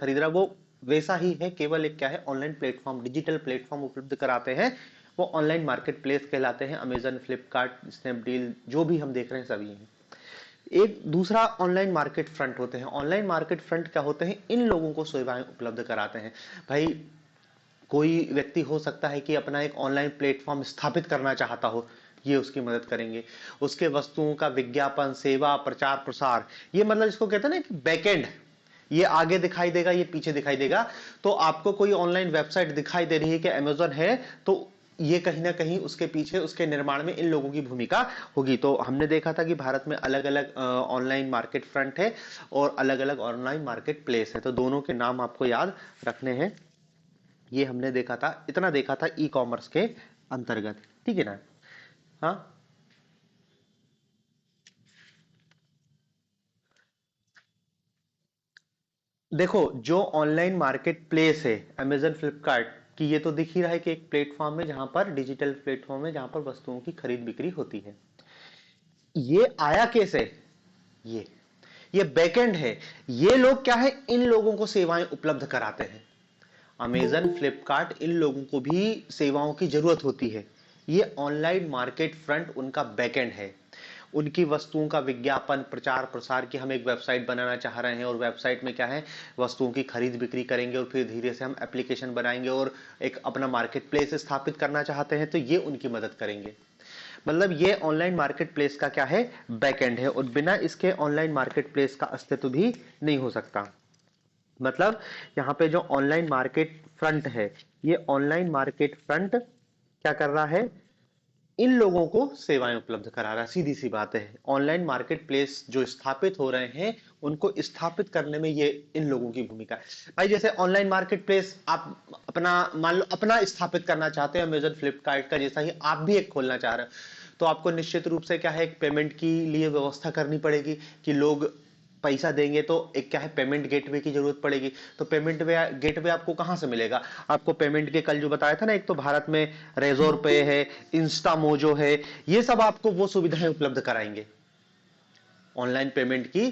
खरीद रहा है वो वैसा ही है, केवल एक क्या है, ऑनलाइन प्लेटफॉर्म, डिजिटल प्लेटफॉर्म उपलब्ध कराते हैं, वो ऑनलाइन मार्केट प्लेस कहलाते हैं। अमेजन, फ्लिपकार्ट, स्नैपडील जो भी हम देख रहे हैं सभी हैं। एक दूसरा ऑनलाइन मार्केट फ्रंट होते हैं। ऑनलाइन मार्केट फ्रंट क्या होते हैं, इन लोगों को सेवाएं उपलब्ध कराते हैं। भाई कोई व्यक्ति हो सकता है कि अपना एक ऑनलाइन प्लेटफॉर्म स्थापित करना चाहता हो, ये उसकी मदद करेंगे। उसके वस्तुओं का विज्ञापन, सेवा, प्रचार प्रसार, ये मतलब इसको कहते हैं ना कि बैकएंड, ये आगे दिखाई देगा, ये पीछे दिखाई देगा। तो आपको कोई ऑनलाइन वेबसाइट दिखाई दे रही है कि अमेजन है, तो ये कहीं ना कहीं उसके पीछे, उसके निर्माण में इन लोगों की भूमिका होगी। तो हमने देखा था कि भारत में अलग अलग ऑनलाइन मार्केट फ्रंट है और अलग अलग ऑनलाइन मार्केट प्लेस है, तो दोनों के नाम आपको याद रखने हैं। ये हमने देखा था, इतना देखा था ई कॉमर्स के अंतर्गत, ठीक है ना। हाँ, देखो जो ऑनलाइन मार्केट प्लेस है अमेजन, फ्लिपकार्ट की, ये तो दिख ही रहा है कि एक प्लेटफॉर्म है जहां पर, डिजिटल प्लेटफॉर्म है जहां पर वस्तुओं की खरीद बिक्री होती है। ये आया कैसे, ये ये बैकएंड है। ये लोग क्या है, इन लोगों को सेवाएं उपलब्ध कराते हैं। अमेजन, फ्लिपकार्ट, इन लोगों को भी सेवाओं की जरूरत होती है। ये ऑनलाइन मार्केट फ्रंट उनका बैकएंड है। उनकी वस्तुओं का विज्ञापन, प्रचार प्रसार, की हम एक वेबसाइट बनाना चाह रहे हैं और वेबसाइट में क्या है, वस्तुओं की खरीद बिक्री करेंगे और फिर धीरे से हम एप्लीकेशन बनाएंगे और एक अपना मार्केट प्लेस स्थापित करना चाहते हैं, तो ये उनकी मदद करेंगे। मतलब ये ऑनलाइन मार्केट प्लेस का क्या है, बैकएंड है, और बिना इसके ऑनलाइन मार्केट प्लेस का अस्तित्व भी नहीं हो सकता। मतलब यहाँ पे जो ऑनलाइन मार्केट फ्रंट है, ये ऑनलाइन मार्केट फ्रंट क्या कर रहा है, इन लोगों को सेवाएं उपलब्ध करा रहा है। सीधी सी बात है, ऑनलाइन मार्केट प्लेस जो स्थापित हो रहे हैं, उनको स्थापित करने में ये इन लोगों की भूमिका है। भाई जैसे ऑनलाइन मार्केट प्लेस आप अपना मान लो अपना स्थापित करना चाहते हैं, अमेजन, फ्लिपकार्ट का जैसा ही आप भी एक खोलना चाह रहे हो, तो आपको निश्चित रूप से क्या है, एक पेमेंट की लिए व्यवस्था करनी पड़ेगी कि लोग पैसा देंगे, तो एक क्या है, पेमेंट गेटवे की जरूरत पड़ेगी। तो पेमेंट गेटवे आपको कहां से मिलेगा, आपको पेमेंट के कल जो बताया था ना, एक तो भारत में रेजोर पे है, इंस्टा मोजो है, ये सब आपको वो सुविधाएं उपलब्ध कराएंगे ऑनलाइन पेमेंट की।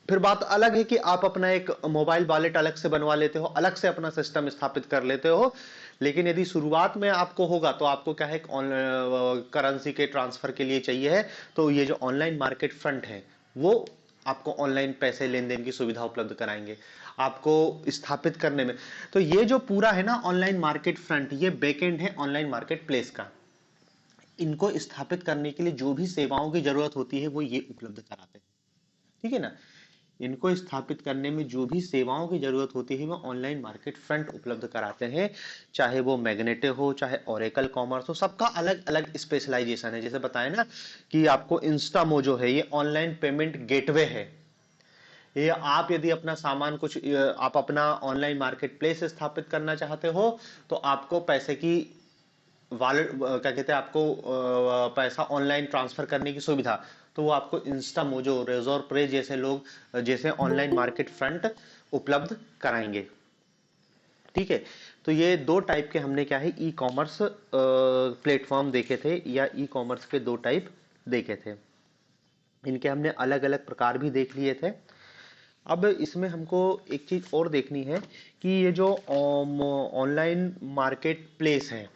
फिर बात अलग है कि आप अपना एक मोबाइल वॉलेट अलग से बनवा लेते हो, अलग से अपना सिस्टम स्थापित कर लेते हो, लेकिन यदि शुरुआत में आपको होगा तो आपको क्या है, करेंसी के ट्रांसफर के लिए चाहिए है, तो ये जो ऑनलाइन मार्केट फ्रंट है वो आपको ऑनलाइन पैसे लेन देन की सुविधा उपलब्ध कराएंगे आपको स्थापित करने में। तो ये जो पूरा है ना ऑनलाइन मार्केट फ्रंट, ये बैकएंड है ऑनलाइन मार्केट प्लेस का। इनको स्थापित करने के लिए जो भी सेवाओं की जरूरत होती है वो ये उपलब्ध कराते हैं, ठीक है ना। इनको स्थापित करने में जो भी सेवाओं की जरूरत होती है वो ऑनलाइन मार्केट फ्रंट उपलब्ध कराते हैं। चाहे वो मैग्नेटे हो, चाहे ओरेकल कॉमर्स हो, सबका अलग अलग स्पेशलाइजेशन है। जैसे बताया ना कि आपको इंस्टामो जो है, ये ऑनलाइन पेमेंट गेटवे है। ये आप यदि अपना सामान कुछ आप अपना ऑनलाइन मार्केट प्लेस स्थापित करना चाहते हो, तो आपको पैसे की वॉलेट क्या कहते हैं, आपको पैसा ऑनलाइन ट्रांसफर करने की सुविधा, तो वो आपको इंस्टा मोजो, रेजोर प्रे जैसे लोग, जैसे ऑनलाइन मार्केट फ्रंट उपलब्ध कराएंगे, ठीक है। तो ये दो टाइप के हमने क्या है, ई कॉमर्स प्लेटफॉर्म देखे थे, या ई कॉमर्स के दो टाइप देखे थे। इनके हमने अलग अलग प्रकार भी देख लिए थे। अब इसमें हमको एक चीज और देखनी है कि ये जो ऑनलाइन मार्केट प्लेस है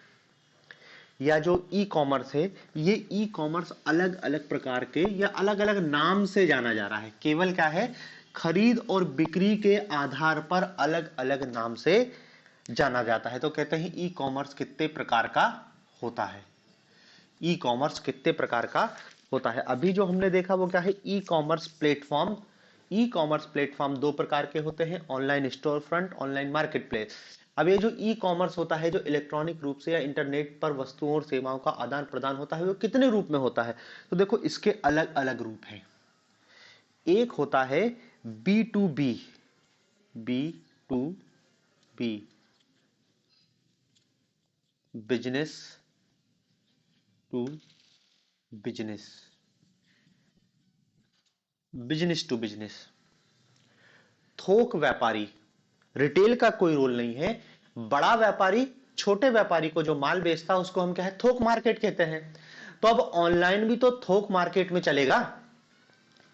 या जो ई कॉमर्स है, ये ई कॉमर्स अलग अलग प्रकार के या अलग अलग नाम से जाना जा रहा है। केवल क्या है, खरीद और बिक्री के आधार पर अलग अलग नाम से जाना जाता है। तो कहते हैं ई कॉमर्स कितने प्रकार का होता है, ई कॉमर्स कितने प्रकार का होता है। अभी जो हमने देखा वो क्या है, e commerce platform. E commerce platform दो प्रकार के होते हैं, online store front, online market place. अब ये जो ई कॉमर्स होता है, जो इलेक्ट्रॉनिक रूप से या इंटरनेट पर वस्तुओं और सेवाओं का आदान प्रदान होता है, वो कितने रूप में होता है, तो देखो इसके अलग अलग रूप हैं। एक होता है B to B, B to B, business to business, business to business. थोक व्यापारी, रिटेल का कोई रोल नहीं है, बड़ा व्यापारी छोटे व्यापारी को जो माल बेचता है उसको हम क्या है, थोक मार्केट कहते हैं। तो अब ऑनलाइन भी तो थोक मार्केट में चलेगा,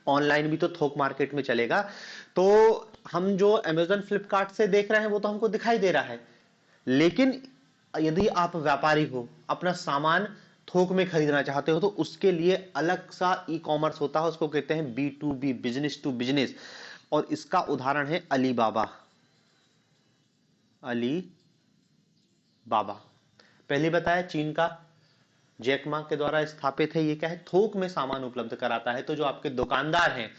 ऑनलाइन भी तो थोक मार्केट में चलेगा। तो हम जो अमेजन फ्लिपकार्ट से देख रहे हैं वो तो हमको दिखाई दे रहा है, लेकिन यदि आप व्यापारी हो, अपना सामान थोक में खरीदना चाहते हो, तो उसके लिए अलग सा ई कॉमर्स होता है, उसको कहते हैं B2B, बिजनेस टू बिजनेस। और इसका उदाहरण है अलीबाबा। अली बाबा, पहले बताया चीन का जैक मा के द्वारा स्थापित है। ये क्या है, थोक में सामान उपलब्ध कराता है। तो जो आपके दुकानदार हैं,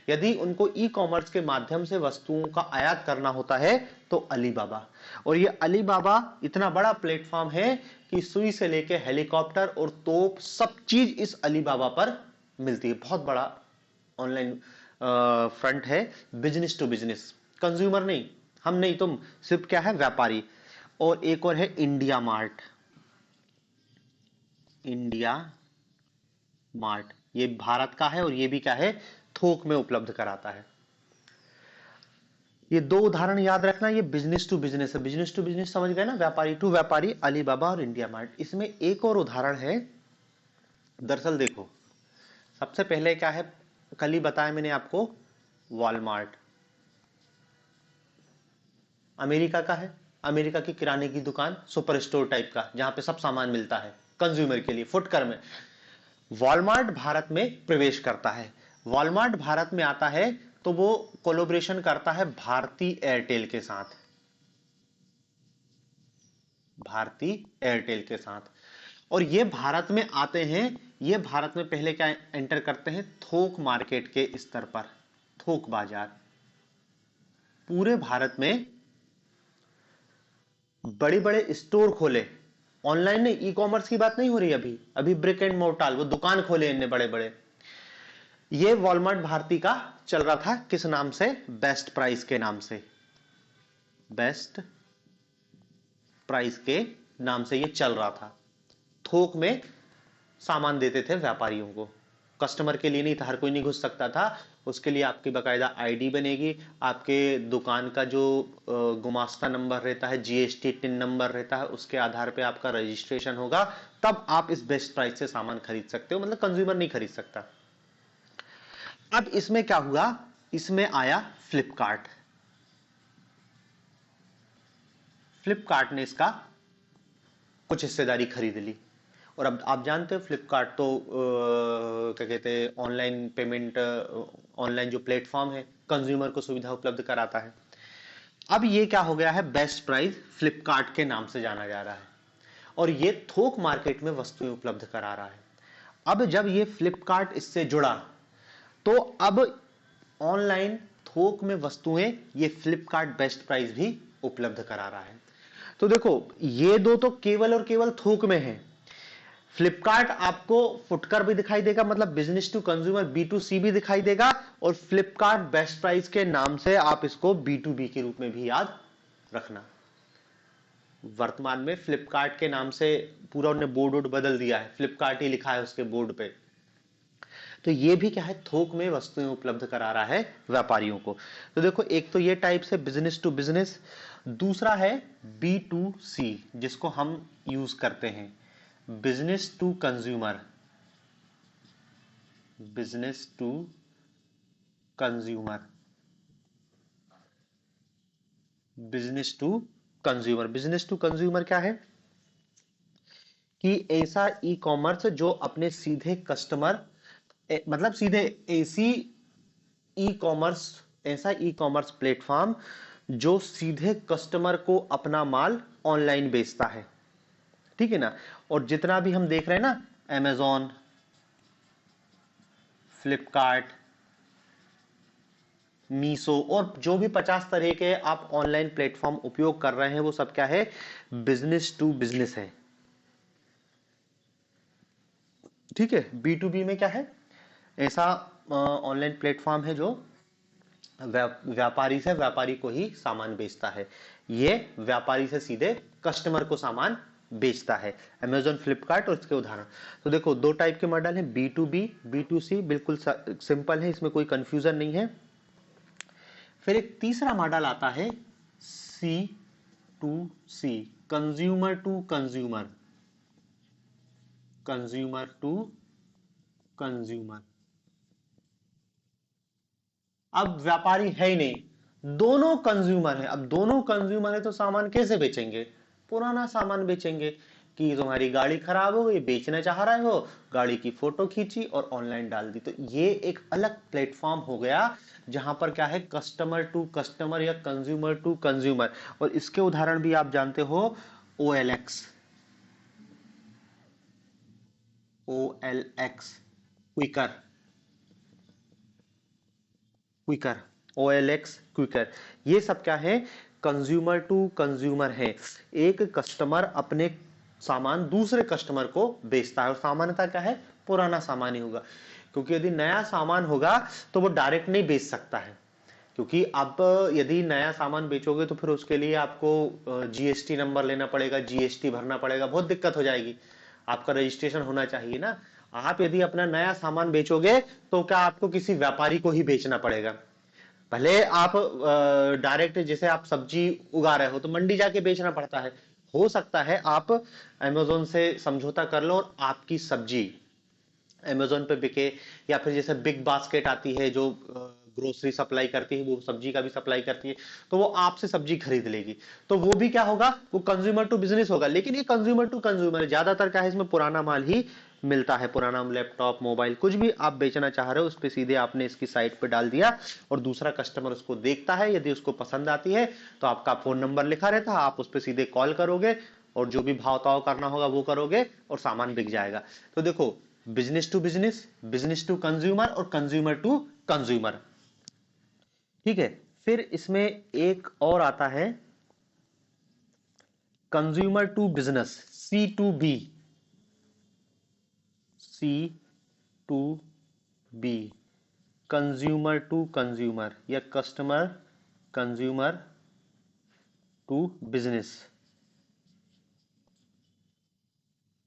यदि उनको ई कॉमर्स के माध्यम से वस्तुओं का आयात करना होता है तो अलीबाबा। और ये अलीबाबा इतना बड़ा प्लेटफॉर्म है कि सुई से लेके हेलीकॉप्टर और तोप सब चीज इस अलीबाबा पर मिलती है। बहुत बड़ा ऑनलाइन फ्रंट है, बिजनेस टू बिजनेस, कंज्यूमर नहीं, हम नहीं तुम, सिर्फ क्या है, व्यापारी। और एक और है इंडिया मार्ट। इंडिया मार्ट ये भारत का है और ये भी क्या है, थोक में उपलब्ध कराता है। ये दो उदाहरण याद रखना, ये बिजनेस टू बिजनेस है। बिजनेस टू बिजनेस समझ गए ना, व्यापारी टू व्यापारी, अलीबाबा और इंडिया मार्ट। इसमें एक और उदाहरण है। दरअसल देखो, सबसे पहले क्या है, कल ही बताया मैंने आपको, वॉलमार्ट अमेरिका का है। अमेरिका की किराने की दुकान, सुपर स्टोर टाइप का, जहां पे सब सामान मिलता है कंज्यूमर के लिए, फुटकर में। वॉलमार्ट भारत में प्रवेश करता है। वॉलमार्ट भारत में आता है तो वो कोलोब्रेशन करता है भारती एयरटेल के साथ। भारती एयरटेल के साथ। और ये भारत में आते हैं, ये भारत में पहले क्या एंटर करते हैं, थोक मार्केट के स्तर पर, थोक बाजार। पूरे भारत में बड़े बड़े स्टोर खोले, ऑनलाइन नहीं, ई कॉमर्स की बात नहीं हो रही अभी, अभी ब्रिक एंड मोर्टाल, वो दुकान खोले इनने बड़े बड़े। ये वॉलमार्ट भारती का चल रहा था किस नाम से, बेस्ट प्राइस के नाम से। बेस्ट प्राइस के नाम से ये चल रहा था। थोक में सामान देते थे व्यापारियों को, कस्टमर के लिए नहीं था, हर कोई नहीं घुस सकता था। उसके लिए आपकी बकायदा आईडी बनेगी, आपके दुकान का जो गुमास्ता नंबर रहता है, जीएसटी टिन नंबर रहता है, उसके आधार पे आपका रजिस्ट्रेशन होगा, तब आप इस बेस्ट प्राइस से सामान खरीद सकते हो, मतलब कंज्यूमर नहीं खरीद सकता। अब इसमें क्या हुआ, इसमें आया फ्लिपकार्ट। फ्लिपकार्ट ने इसका कुछ हिस्सेदारी खरीद ली। और अब आप जानते हो फ्लिपकार्ट तो क्या कहते हैं, ऑनलाइन पेमेंट, ऑनलाइन जो प्लेटफॉर्म है, कंज्यूमर को सुविधा उपलब्ध कराता है। अब ये क्या हो गया है, बेस्ट प्राइस फ्लिपकार्ट के नाम से जाना जा रहा है, और ये थोक मार्केट में वस्तुएं उपलब्ध करा रहा है। अब जब ये फ्लिपकार्ट इससे जुड़ा, तो अब ऑनलाइन थोक में वस्तुएं ये फ्लिपकार्ट बेस्ट प्राइस भी उपलब्ध करा रहा है। तो देखो, ये दो तो केवल और केवल थोक में है। फ्लिपकार्ट आपको फुटकर भी दिखाई देगा, मतलब बिजनेस टू कंज्यूमर B2C भी दिखाई देगा, और फ्लिपकार्ट बेस्ट प्राइस के नाम से आप इसको B2B के रूप में भी याद रखना। वर्तमान में फ्लिपकार्ट के नाम से पूरा उन्होंने बोर्ड बदल दिया है, फ्लिपकार्ट ही लिखा है उसके बोर्ड पे। तो ये भी क्या है, थोक में वस्तुएं उपलब्ध करा रहा है व्यापारियों को। तो देखो, एक तो ये टाइप से बिजनेस टू बिजनेस, दूसरा है B2C जिसको हम यूज करते हैं, business to consumer. Business to consumer, business to consumer, business to consumer क्या है कि ऐसा ई कॉमर्स जो अपने सीधे कस्टमर, मतलब सीधे ऐसी ई कॉमर्स, ऐसा ई कॉमर्स प्लेटफॉर्म जो सीधे कस्टमर को अपना माल ऑनलाइन बेचता है, ठीक है ना। और जितना भी हम देख रहे हैं ना, Amazon, फ्लिपकार्ट, मीसो, और जो भी 50 तरह के आप ऑनलाइन प्लेटफॉर्म उपयोग कर रहे हैं, वो सब क्या है, बिजनेस टू बिजनेस है, ठीक है। B2B में क्या है, ऐसा ऑनलाइन प्लेटफॉर्म है जो व्यापारी से व्यापारी को ही सामान बेचता है, ये व्यापारी से सीधे कस्टमर को सामान बेचता है। अमेजोन, फ्लिपकार्ट और इसके उदाहरण। तो देखो, दो टाइप के मॉडल हैं, B2B, B2C, बिल्कुल सिंपल है, इसमें कोई कंफ्यूजन नहीं है। फिर एक तीसरा मॉडल आता है C2C, consumer to consumer, consumer to consumer. अब व्यापारी है ही नहीं, दोनों कंज्यूमर है। अब दोनों कंज्यूमर है तो सामान कैसे बेचेंगे? पुराना सामान बेचेंगे। कि तुम्हारी गाड़ी खराब हो गई, बेचना चाह रहे हो, गाड़ी की फोटो खींची और ऑनलाइन डाल दी। तो ये एक अलग प्लेटफॉर्म हो गया जहां पर क्या है, कस्टमर टू कस्टमर या कंज्यूमर टू कंज्यूमर। और इसके उदाहरण भी आप जानते हो, OLX, OLX, Quikr, Quikr, OLX Quikr, ये सब क्या है, कंज्यूमर टू कंज्यूमर है। एक कस्टमर अपने सामान दूसरे कस्टमर को बेचता है, और सामान्यता क्या है, पुराना सामान ही होगा। क्योंकि यदि नया सामान होगा तो वो डायरेक्ट नहीं बेच सकता है। क्योंकि अब यदि नया सामान बेचोगे तो फिर उसके लिए आपको GST नंबर लेना पड़ेगा, GST भरना पड़ेगा, बहुत दिक्कत हो जाएगी। आपका रजिस्ट्रेशन होना चाहिए ना। आप यदि अपना नया सामान बेचोगे तो क्या आपको किसी व्यापारी को ही बेचना पड़ेगा। भले आप डायरेक्ट, जैसे आप सब्जी उगा रहे हो तो मंडी जाके बेचना पड़ता है। हो सकता है आप अमेजोन से समझौता कर लो और आपकी सब्जी अमेजोन पे बिके, या फिर जैसे बिग बास्केट आती है जो ग्रोसरी सप्लाई करती है, वो सब्जी का भी सप्लाई करती है, तो वो आपसे सब्जी खरीद लेगी। तो वो भी क्या होगा, वो कंज्यूमर टू बिजनेस होगा। लेकिन ये कंज्यूमर टू कंज्यूमर ज्यादातर क्या है, इसमें पुराना माल ही मिलता है। पुराना लैपटॉप, मोबाइल, कुछ भी आप बेचना चाह रहे हो, उस पर सीधे आपने इसकी साइट पे डाल दिया और दूसरा कस्टमर उसको देखता है। यदि उसको पसंद आती है तो आपका फोन नंबर लिखा रहता है, आप उस पर सीधे कॉल करोगे और जो भी भाव ताव करना होगा वो करोगे और सामान बिक जाएगा। तो देखो, business to business, business to consumer और कंज्यूमर टू कंज्यूमर। ठीक है। फिर इसमें एक और आता है, consumer to business, C2B, C2B, consumer to consumer या customer consumer to business,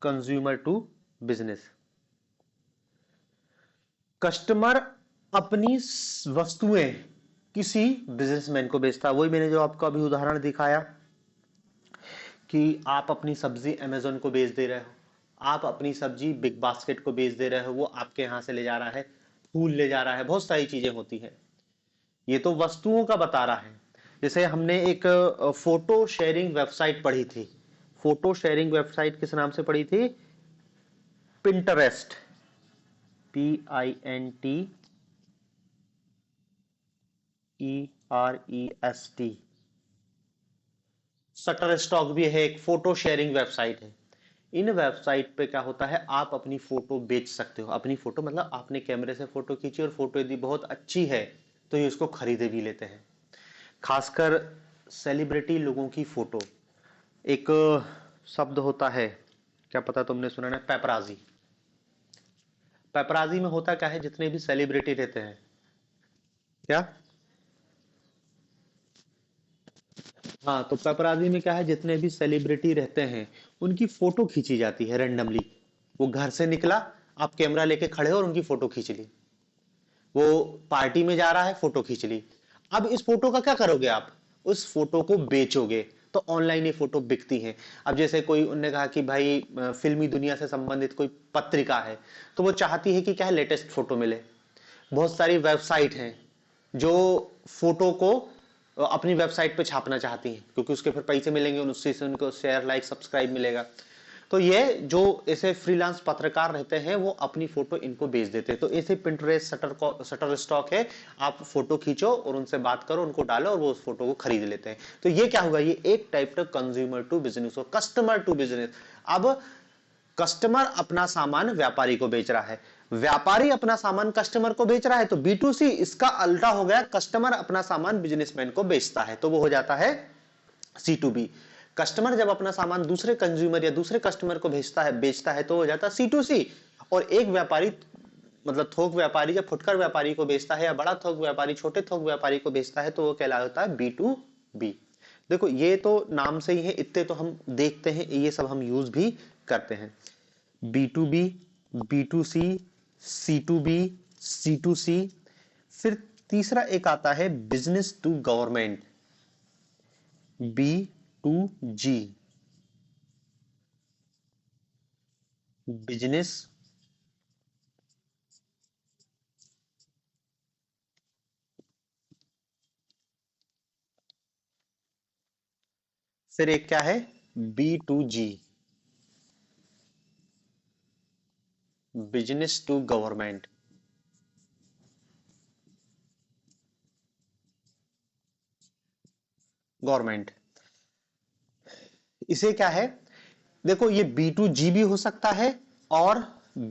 consumer to business. Customer अपनी वस्तुएं किसी बिजनेसमैन को बेचता है। वही मैंने जो आपको अभी उदाहरण दिखाया कि आप अपनी सब्जी अमेजोन को बेच दे रहे हो, आप अपनी सब्जी बिग बास्केट को बेच दे रहे हो, वो आपके यहां से ले जा रहा है, फूल ले जा रहा है, बहुत सारी चीजें होती है। ये तो वस्तुओं का बता रहा है। जैसे हमने एक फोटो शेयरिंग वेबसाइट पढ़ी थी। फोटो शेयरिंग वेबसाइट किस नाम से पढ़ी थी? Pinterest, PINTEREST। शटर स्टॉक भी है, एक फोटो शेयरिंग वेबसाइट है। इन वेबसाइट पे क्या होता है, आप अपनी फोटो बेच सकते हो। अपनी फोटो मतलब आपने कैमरे से फोटो खींची और फोटो यदि बहुत अच्छी है तो ये उसको खरीदे भी लेते हैं। खासकर सेलिब्रिटी लोगों की फोटो। एक शब्द होता है, क्या पता तुमने सुना है, पेपराजी। पेपराजी में होता क्या है, जितने भी सेलिब्रिटी रहते हैं, क्या, हाँ, तो पेपराजी में क्या है, जितने भी सेलिब्रिटी रहते हैं उनकी फोटो खींची जाती है रैंडमली। वो घर से निकला, आप कैमरा लेके खड़े हो और उनकी फोटो खींच ली। वो पार्टी में जा रहा है, फोटो खींच ली। अब इस फोटो का क्या करोगे आप? उस फोटो को बेचोगे। तो ऑनलाइन ये फोटो बिकती है। अब जैसे कोई, उनने कहा कि भाई फिल्मी दुनिया से संबंधित कोई पत्रिका है, तो वो चाहती है कि क्या है, लेटेस्ट फोटो मिले। बहुत सारी वेबसाइट हैं जो फोटो को अपनी वेबसाइट पे छापना चाहती हैं, क्योंकि उसके फिर पैसे मिलेंगे, उससे से उनको शेयर, लाइक, सब्सक्राइब मिलेगा। तो ये जो ऐसे फ्रीलांस पत्रकार रहते हैं वो अपनी फोटो इनको बेच देते हैं। तो ऐसे पिंटरेस्ट, शटर स्टॉक है। आप फोटो खींचो और उनसे बात करो, उनको डालो और वो उस फोटो को खरीद लेते हैं। तो ये क्या हुआ, ये एक टाइप का कंज्यूमर टू बिजनेस हो, कस्टमर टू बिजनेस। अब कस्टमर अपना सामान व्यापारी को बेच रहा है, व्यापारी अपना सामान कस्टमर को बेच रहा है, तो B2C। इसका अल्टा हो गया, कस्टमर अपना सामान बिजनेसमैन को बेचता है, तो वो हो जाता है C2B। कस्टमर जब अपना सामान दूसरे कंज्यूमर या दूसरे कस्टमर को भेजता है, बेचता है, तो हो जाता है C2C। और एक व्यापारी, मतलब थोक व्यापारी या फुटकर व्यापारी को बेचता है, या बड़ा थोक व्यापारी छोटे थोक व्यापारी को बेचता है, तो वो कहलाता है B2B। देखो, ये तो नाम से ही है, इतने तो हम देखते हैं, ये सब हम यूज भी करते हैं। B2B, B2C, C2B, C2C। फिर तीसरा एक आता है business to government, B2G, business फिर एक क्या है, B2G, business to government. Government, इसे क्या है, देखो ये B2G भी हो सकता है और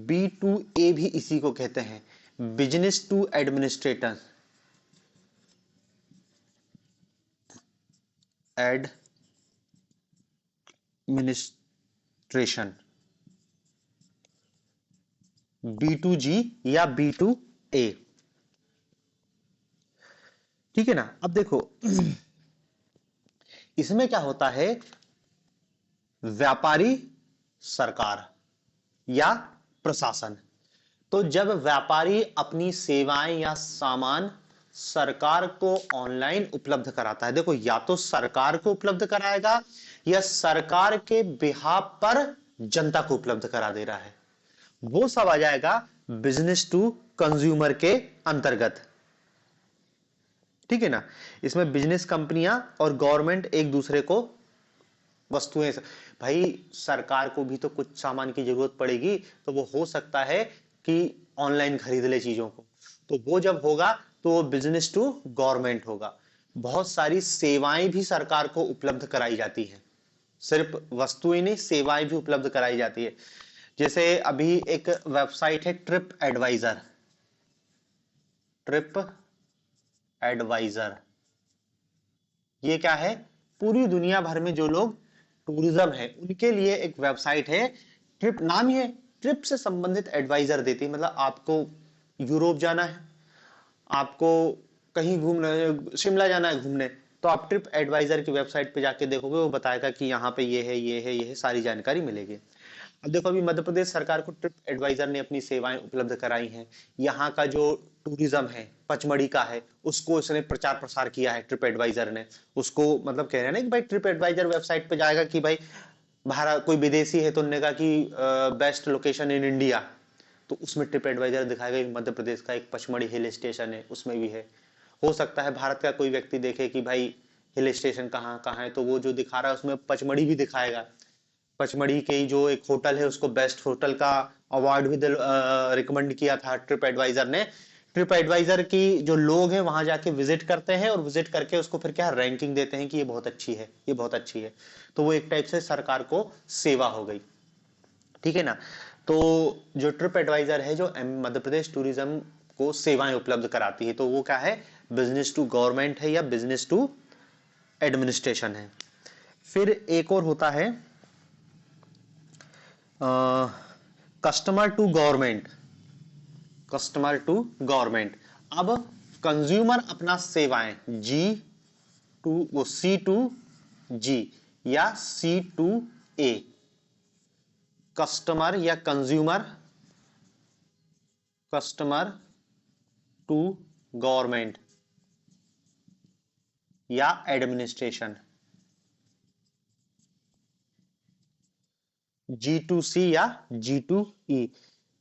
B2A भी इसी को कहते हैं, business to administrator, administration, B2G या B2A। ठीक है ना। अब देखो इसमें क्या होता है, व्यापारी, सरकार या प्रशासन। तो जब व्यापारी अपनी सेवाएं या सामान सरकार को ऑनलाइन उपलब्ध कराता है, देखो या तो सरकार को उपलब्ध कराएगा या सरकार के बिहाफ पर जनता को उपलब्ध करा दे रहा है, वो सब आ जाएगा बिजनेस टू कंज्यूमर के अंतर्गत। ठीक है ना। इसमें बिजनेस कंपनियां और गवर्नमेंट एक दूसरे को वस्तुएं, भाई सरकार को भी तो कुछ सामान की जरूरत पड़ेगी, तो वो हो सकता है कि ऑनलाइन खरीद ले चीजों को, तो वो जब होगा तो वो बिजनेस टू गवर्नमेंट होगा। बहुत सारी सेवाएं भी सरकार को उपलब्ध कराई जाती है, सिर्फ वस्तुएं नहीं सेवाएं भी उपलब्ध कराई जाती है। जैसे अभी एक वेबसाइट है ट्रिप एडवाइजर, ट्रिप एडवाइजर, ये क्या है, पूरी दुनिया भर में जो लोग टूरिज्म है उनके लिए एक वेबसाइट है, ट्रिप नाम ही है, ट्रिप से संबंधित एडवाइजर देती है। मतलब आपको यूरोप जाना है, आपको कहीं घूमना, शिमला जाना है घूमने, तो आप ट्रिप एडवाइजर की वेबसाइट पे जाके देखोगे, वो बताएगा कि यहाँ पे ये है ये है ये है, सारी जानकारी मिलेगी। अब देखो अभी मध्य प्रदेश सरकार को ट्रिप एडवाइजर ने अपनी सेवाएं उपलब्ध कराई हैं। यहाँ का जो टूरिज्म है पचमढ़ी का है, उसको इसने प्रचार प्रसार किया है ट्रिप एडवाइजर ने। उसको मतलब कह रहे हैं ना कि भाई ट्रिप एडवाइजर वेबसाइट पे जाएगा कि भाई भारत कोई विदेशी है तो उन्होंने कहा कि बेस्ट लोकेशन इन इंडिया, तो उसमें ट्रिप एडवाइजर दिखाएगा कि मध्य प्रदेश का एक पचमढ़ी हिल स्टेशन है, उसमें भी है। हो सकता है भारत का कोई व्यक्ति देखे कि भाई हिल स्टेशन कहाँ कहाँ है, तो वो जो दिखा रहा है उसमें पचमढ़ी भी दिखाएगा। पचमढ़ी के जो एक होटल है उसको बेस्ट होटल का अवार्ड भी रिकमेंड किया था ट्रिप एडवाइजर ने। ट्रिप एडवाइजर की जो लोग हैं वहां जाके विजिट करते हैं और विजिट करके उसको फिर क्या रैंकिंग देते हैं कि ये बहुत अच्छी है, ये बहुत अच्छी है। तो वो एक टाइप से सरकार को सेवा हो गई। ठीक है ना। तो जो ट्रिप एडवाइजर है जो मध्य प्रदेश टूरिज्म को सेवाएं उपलब्ध कराती है, तो वो क्या है, बिजनेस टू गवर्नमेंट है या बिजनेस टू एडमिनिस्ट्रेशन है। फिर एक और होता है customer to government, customer to government. अब कंज्यूमर अपना सेवाएं C2G या C2A, कस्टमर या कंज्यूमर, कस्टमर टू गवर्नमेंट या एडमिनिस्ट्रेशन, G2C या G2E।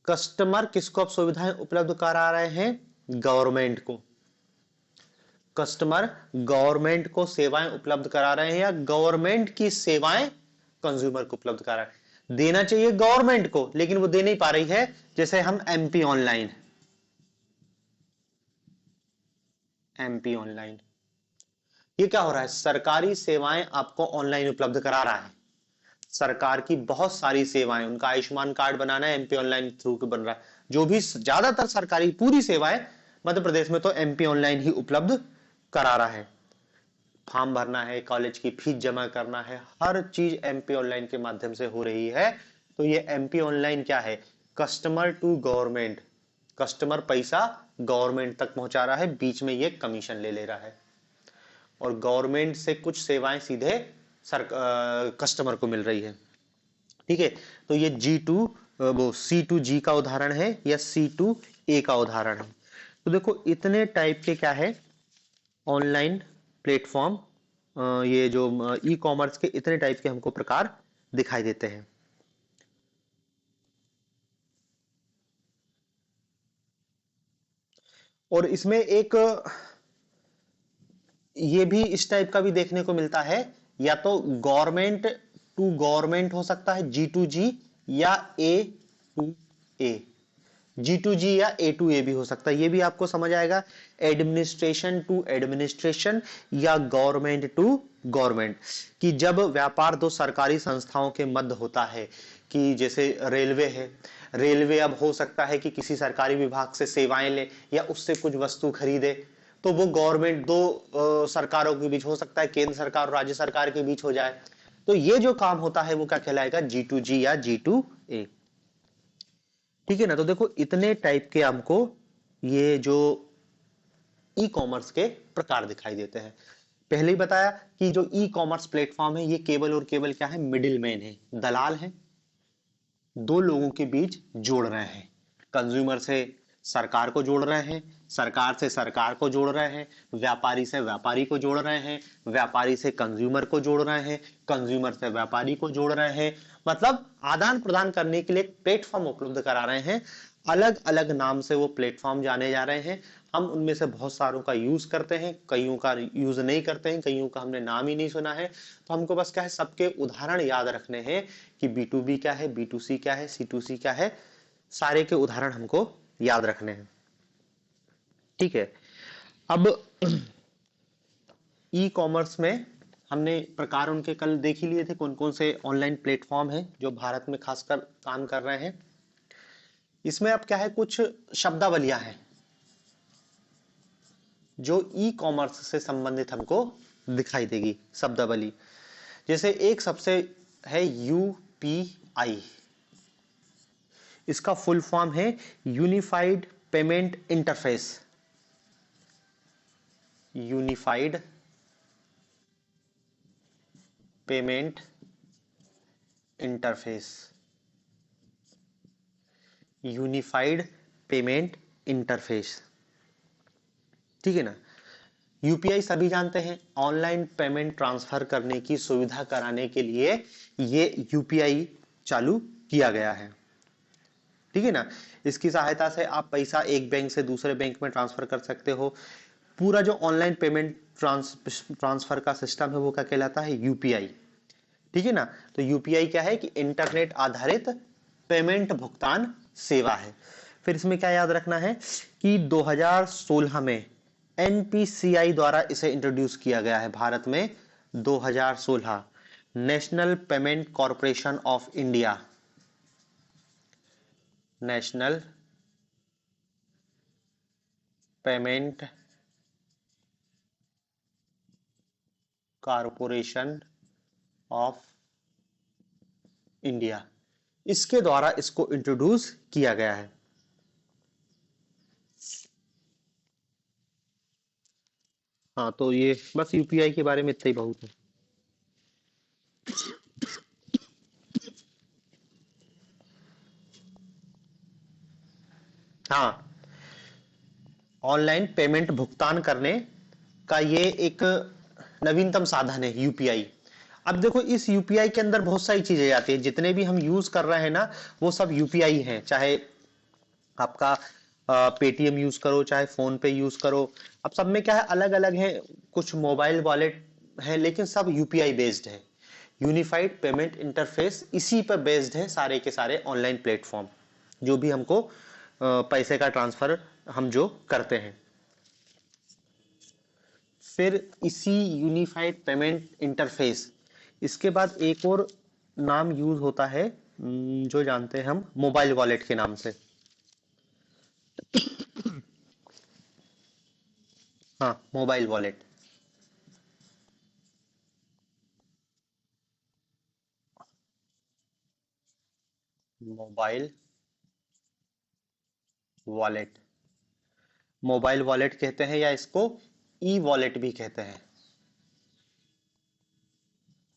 कस्टमर किसको अब सुविधाएं उपलब्ध करा रहे हैं, गवर्नमेंट को। कस्टमर गवर्नमेंट को सेवाएं उपलब्ध करा रहे हैं या गवर्नमेंट की सेवाएं कंज्यूमर को उपलब्ध करा रहे हैं। देना चाहिए गवर्नमेंट को लेकिन वो दे नहीं पा रही है। जैसे हम MP ऑनलाइन, MP ऑनलाइन, ये क्या हो रहा है, सरकारी सेवाएं आपको ऑनलाइन उपलब्ध करा रहा है। सरकार की बहुत सारी सेवाएं, उनका आयुष्मान कार्ड बनाना है MP ऑनलाइन थ्रू बन रहा है। जो भी ज्यादातर सरकारी पूरी सेवाएं मध्य प्रदेश में तो MP ऑनलाइन ही उपलब्ध करा रहा है। फॉर्म भरना है, कॉलेज की फीस जमा करना है, हर चीज MP ऑनलाइन के माध्यम से हो रही है। तो ये MP ऑनलाइन क्या है, कस्टमर टू गवर्नमेंट, कस्टमर पैसा गवर्नमेंट तक पहुंचा रहा है, बीच में ये कमीशन ले ले रहा है और गवर्नमेंट से कुछ सेवाएं सीधे कस्टमर को मिल रही है। ठीक है। तो ये वो C2G का उदाहरण है या C2A का उदाहरण है। तो देखो इतने टाइप के क्या है ऑनलाइन प्लेटफॉर्म, ये जो ई कॉमर्स के इतने टाइप के हमको प्रकार दिखाई देते हैं। और इसमें एक ये भी इस टाइप का भी देखने को मिलता है या तो गवर्नमेंट टू गवर्नमेंट हो सकता है G2G, या A2A, G2G या A2A भी हो सकता है, ये भी आपको समझ आएगा। एडमिनिस्ट्रेशन टू एडमिनिस्ट्रेशन या गवर्नमेंट टू गवर्नमेंट, कि जब व्यापार दो सरकारी संस्थाओं के मध्य होता है, कि जैसे रेलवे है, रेलवे अब हो सकता है कि किसी सरकारी विभाग से सेवाएं ले या उससे कुछ वस्तु खरीदे, तो वो गवर्नमेंट दो सरकारों के बीच हो सकता है, केंद्र सरकार और राज्य सरकार के बीच हो जाए, तो ये जो काम होता है वो क्या कहलाएगा, G2G या G2A। ठीक है ना। तो देखो इतने टाइप के हमको ये जो ई कॉमर्स के प्रकार दिखाई देते हैं। पहले ही बताया कि जो ई कॉमर्स प्लेटफॉर्म है ये केवल और केवल क्या है, मिडिल मैन है, दलाल है, दो लोगों के बीच जोड़ रहे हैं। कंज्यूमर से सरकार को जोड़ रहे हैं, सरकार से सरकार को जोड़ रहे हैं, व्यापारी से व्यापारी को जोड़ रहे हैं, व्यापारी से कंज्यूमर को जोड़ रहे हैं, कंज्यूमर से व्यापारी को जोड़ रहे हैं, मतलब आदान प्रदान करने के लिए प्लेटफॉर्म उपलब्ध करा रहे हैं। अलग अलग नाम से वो प्लेटफॉर्म जाने जा रहे हैं। हम उनमें से बहुत सारों का यूज करते हैं, कईयों का यूज नहीं करते हैं, कईयों का हमने नाम ही नहीं सुना है। तो हमको बस क्या है, सबके उदाहरण याद रखने हैं कि B2B क्या है, B2C क्या है, C2C क्या है, सारे के उदाहरण हमको याद रखने हैं। ठीक है। अब ई कॉमर्स में हमने प्रकार उनके कल देख ही लिए थे, कौन कौन से ऑनलाइन प्लेटफॉर्म हैं जो भारत में खासकर काम कर रहे हैं। इसमें अब क्या है, कुछ शब्दावलियां हैं जो ई कॉमर्स से संबंधित हमको दिखाई देगी, शब्दावली। जैसे एक सबसे है UPI, इसका फुल फॉर्म है unified payment interface, unified payment interface, unified payment interface. ठीक है ना। यूपीआई सभी जानते हैं, ऑनलाइन पेमेंट ट्रांसफर करने की सुविधा कराने के लिए ये यूपीआई चालू किया गया है। ठीक है ना। इसकी सहायता से आप पैसा एक बैंक से दूसरे बैंक में ट्रांसफर कर सकते हो। पूरा जो ऑनलाइन पेमेंट ट्रांसफर का सिस्टम है वो क्या कहलाता है, यूपीआई। ठीक है ना। तो यूपीआई क्या है कि इंटरनेट आधारित पेमेंट भुगतान सेवा है। फिर इसमें क्या याद रखना है कि 2016 में एनपीसीआई द्वारा इसे इंट्रोड्यूस किया गया है भारत में। 2016 national payment corporation of India, national payment corporation of India, इसके द्वारा इसको इंट्रोड्यूस किया गया है। हाँ, तो ये बस यूपीआई के बारे में इतना ही बहुत है। हाँ, ऑनलाइन पेमेंट भुगतान करने का ये एक नवीनतम साधन है यूपीआई। अब देखो इस यूपीआई के अंदर बहुत सारी चीजें आती है, जितने भी हम यूज कर रहे हैं ना वो सब यूपीआई हैं। चाहे आपका पेटीएम यूज करो, चाहे फोन पे यूज करो, अब सब में क्या है, अलग अलग है। कुछ मोबाइल वॉलेट है लेकिन सब यूपीआई बेस्ड है। यूनिफाइड पेमेंट इंटरफेस इसी पर बेस्ड है सारे के सारे ऑनलाइन प्लेटफॉर्म, जो भी हमको पैसे का ट्रांसफर हम जो करते हैं। फिर इसी यूनिफाइड पेमेंट इंटरफेस, इसके बाद एक और नाम यूज होता है जो जानते हैं हम मोबाइल वॉलेट के नाम से। हाँ, mobile wallet. Mobile wallet, mobile wallet कहते हैं या इसको ई वॉलेट भी कहते हैं।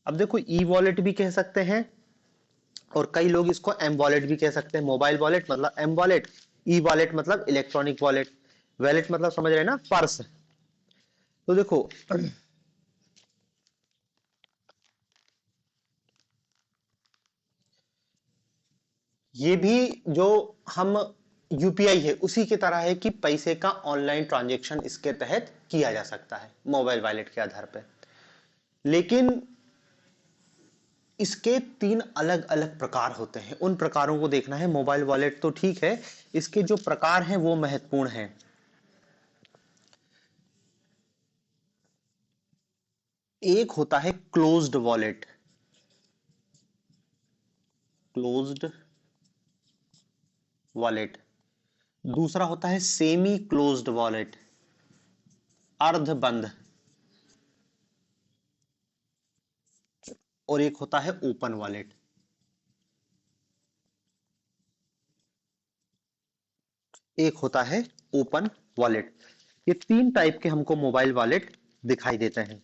अब देखो ई वॉलेट भी कह सकते हैं और कई लोग इसको एम वॉलेट भी कह सकते हैं। मोबाइल वॉलेट मतलब एम वॉलेट, ई वॉलेट मतलब इलेक्ट्रॉनिक वॉलेट, वॉलेट मतलब समझ रहे हैं ना, पर्स। तो देखो ये भी जो हम यूपीआई है उसी की तरह है कि पैसे का ऑनलाइन ट्रांजैक्शन इसके तहत किया जा सकता है मोबाइल वॉलेट के आधार पर। लेकिन इसके तीन अलग अलग प्रकार होते हैं, उन प्रकारों को देखना है। मोबाइल वॉलेट तो ठीक है, इसके जो प्रकार हैं वो महत्वपूर्ण हैं। एक होता है क्लोज्ड वॉलेट, क्लोज्ड वॉलेट। दूसरा होता है सेमी क्लोज्ड वॉलेट, अर्ध बंद। और एक होता है ओपन वॉलेट। एक होता है ओपन वॉलेट। ये तीन टाइप के हमको मोबाइल वॉलेट दिखाई देते हैं।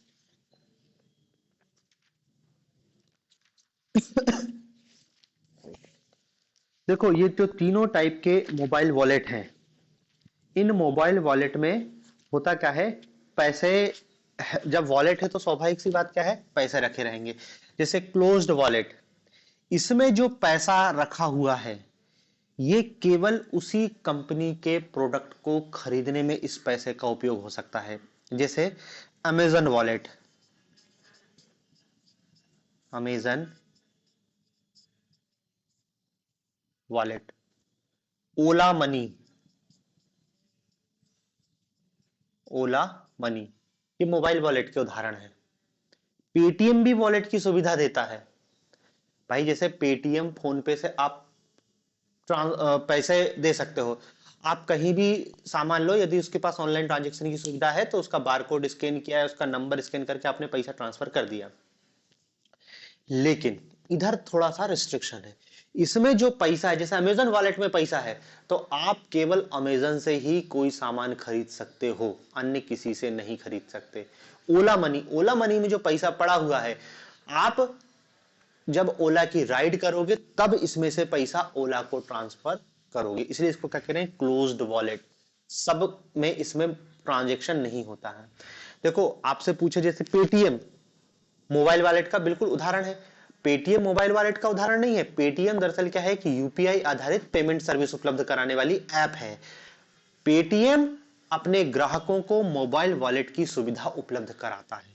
देखो, ये जो तीनों टाइप के मोबाइल वॉलेट हैं, इन मोबाइल वॉलेट में होता क्या है, पैसे, जब वॉलेट है तो स्वाभाविक सी बात क्या है, पैसे रखे रहेंगे। जैसे क्लोज्ड वॉलेट, इसमें जो पैसा रखा हुआ है ये केवल उसी कंपनी के प्रोडक्ट को खरीदने में इस पैसे का उपयोग हो सकता है। जैसे अमेजन वॉलेट, अमेजन वॉलेट, ओला मनी, ओला मनी, ये मोबाइल वॉलेट के उदाहरण है। पेटीएम भी वॉलेट की सुविधा देता है भाई। जैसे पेटीएम, फोन पे से आप पैसे दे सकते हो। आप कहीं भी सामान लो, यदि उसके पास ऑनलाइन ट्रांजैक्शन की सुविधा है तो उसका बारकोड स्कैन किया है, उसका नंबर स्कैन करके आपने पैसा ट्रांसफर कर दिया। लेकिन इधर थोड़ा सा रिस्ट्रिक्शन है। इसमें जो पैसा है, जैसे अमेजन वॉलेट में पैसा है, तो आप केवल अमेजन से ही कोई सामान खरीद सकते हो, अन्य किसी से नहीं खरीद सकते। ओला मनी, ओला मनी में जो पैसा पड़ा हुआ है, आप जब ओला की राइड करोगे तब इसमें से पैसा ओला को ट्रांसफर करोगे, इसलिए इसको क्या कह रहे हैं, क्लोज्ड वॉलेट। सब में इसमें ट्रांजैक्शन नहीं होता है। देखो, आपसे पूछे जैसे पेटीएम मोबाइल वॉलेट का बिल्कुल उदाहरण है। पेटीएम मोबाइल वॉलेट का उदाहरण नहीं है। पेटीएम दरअसल क्या है कि यूपीआई आधारित पेमेंट सर्विस उपलब्ध कराने वाली ऐप है। पेटीएम अपने ग्राहकों को मोबाइल वॉलेट की सुविधा उपलब्ध कराता है।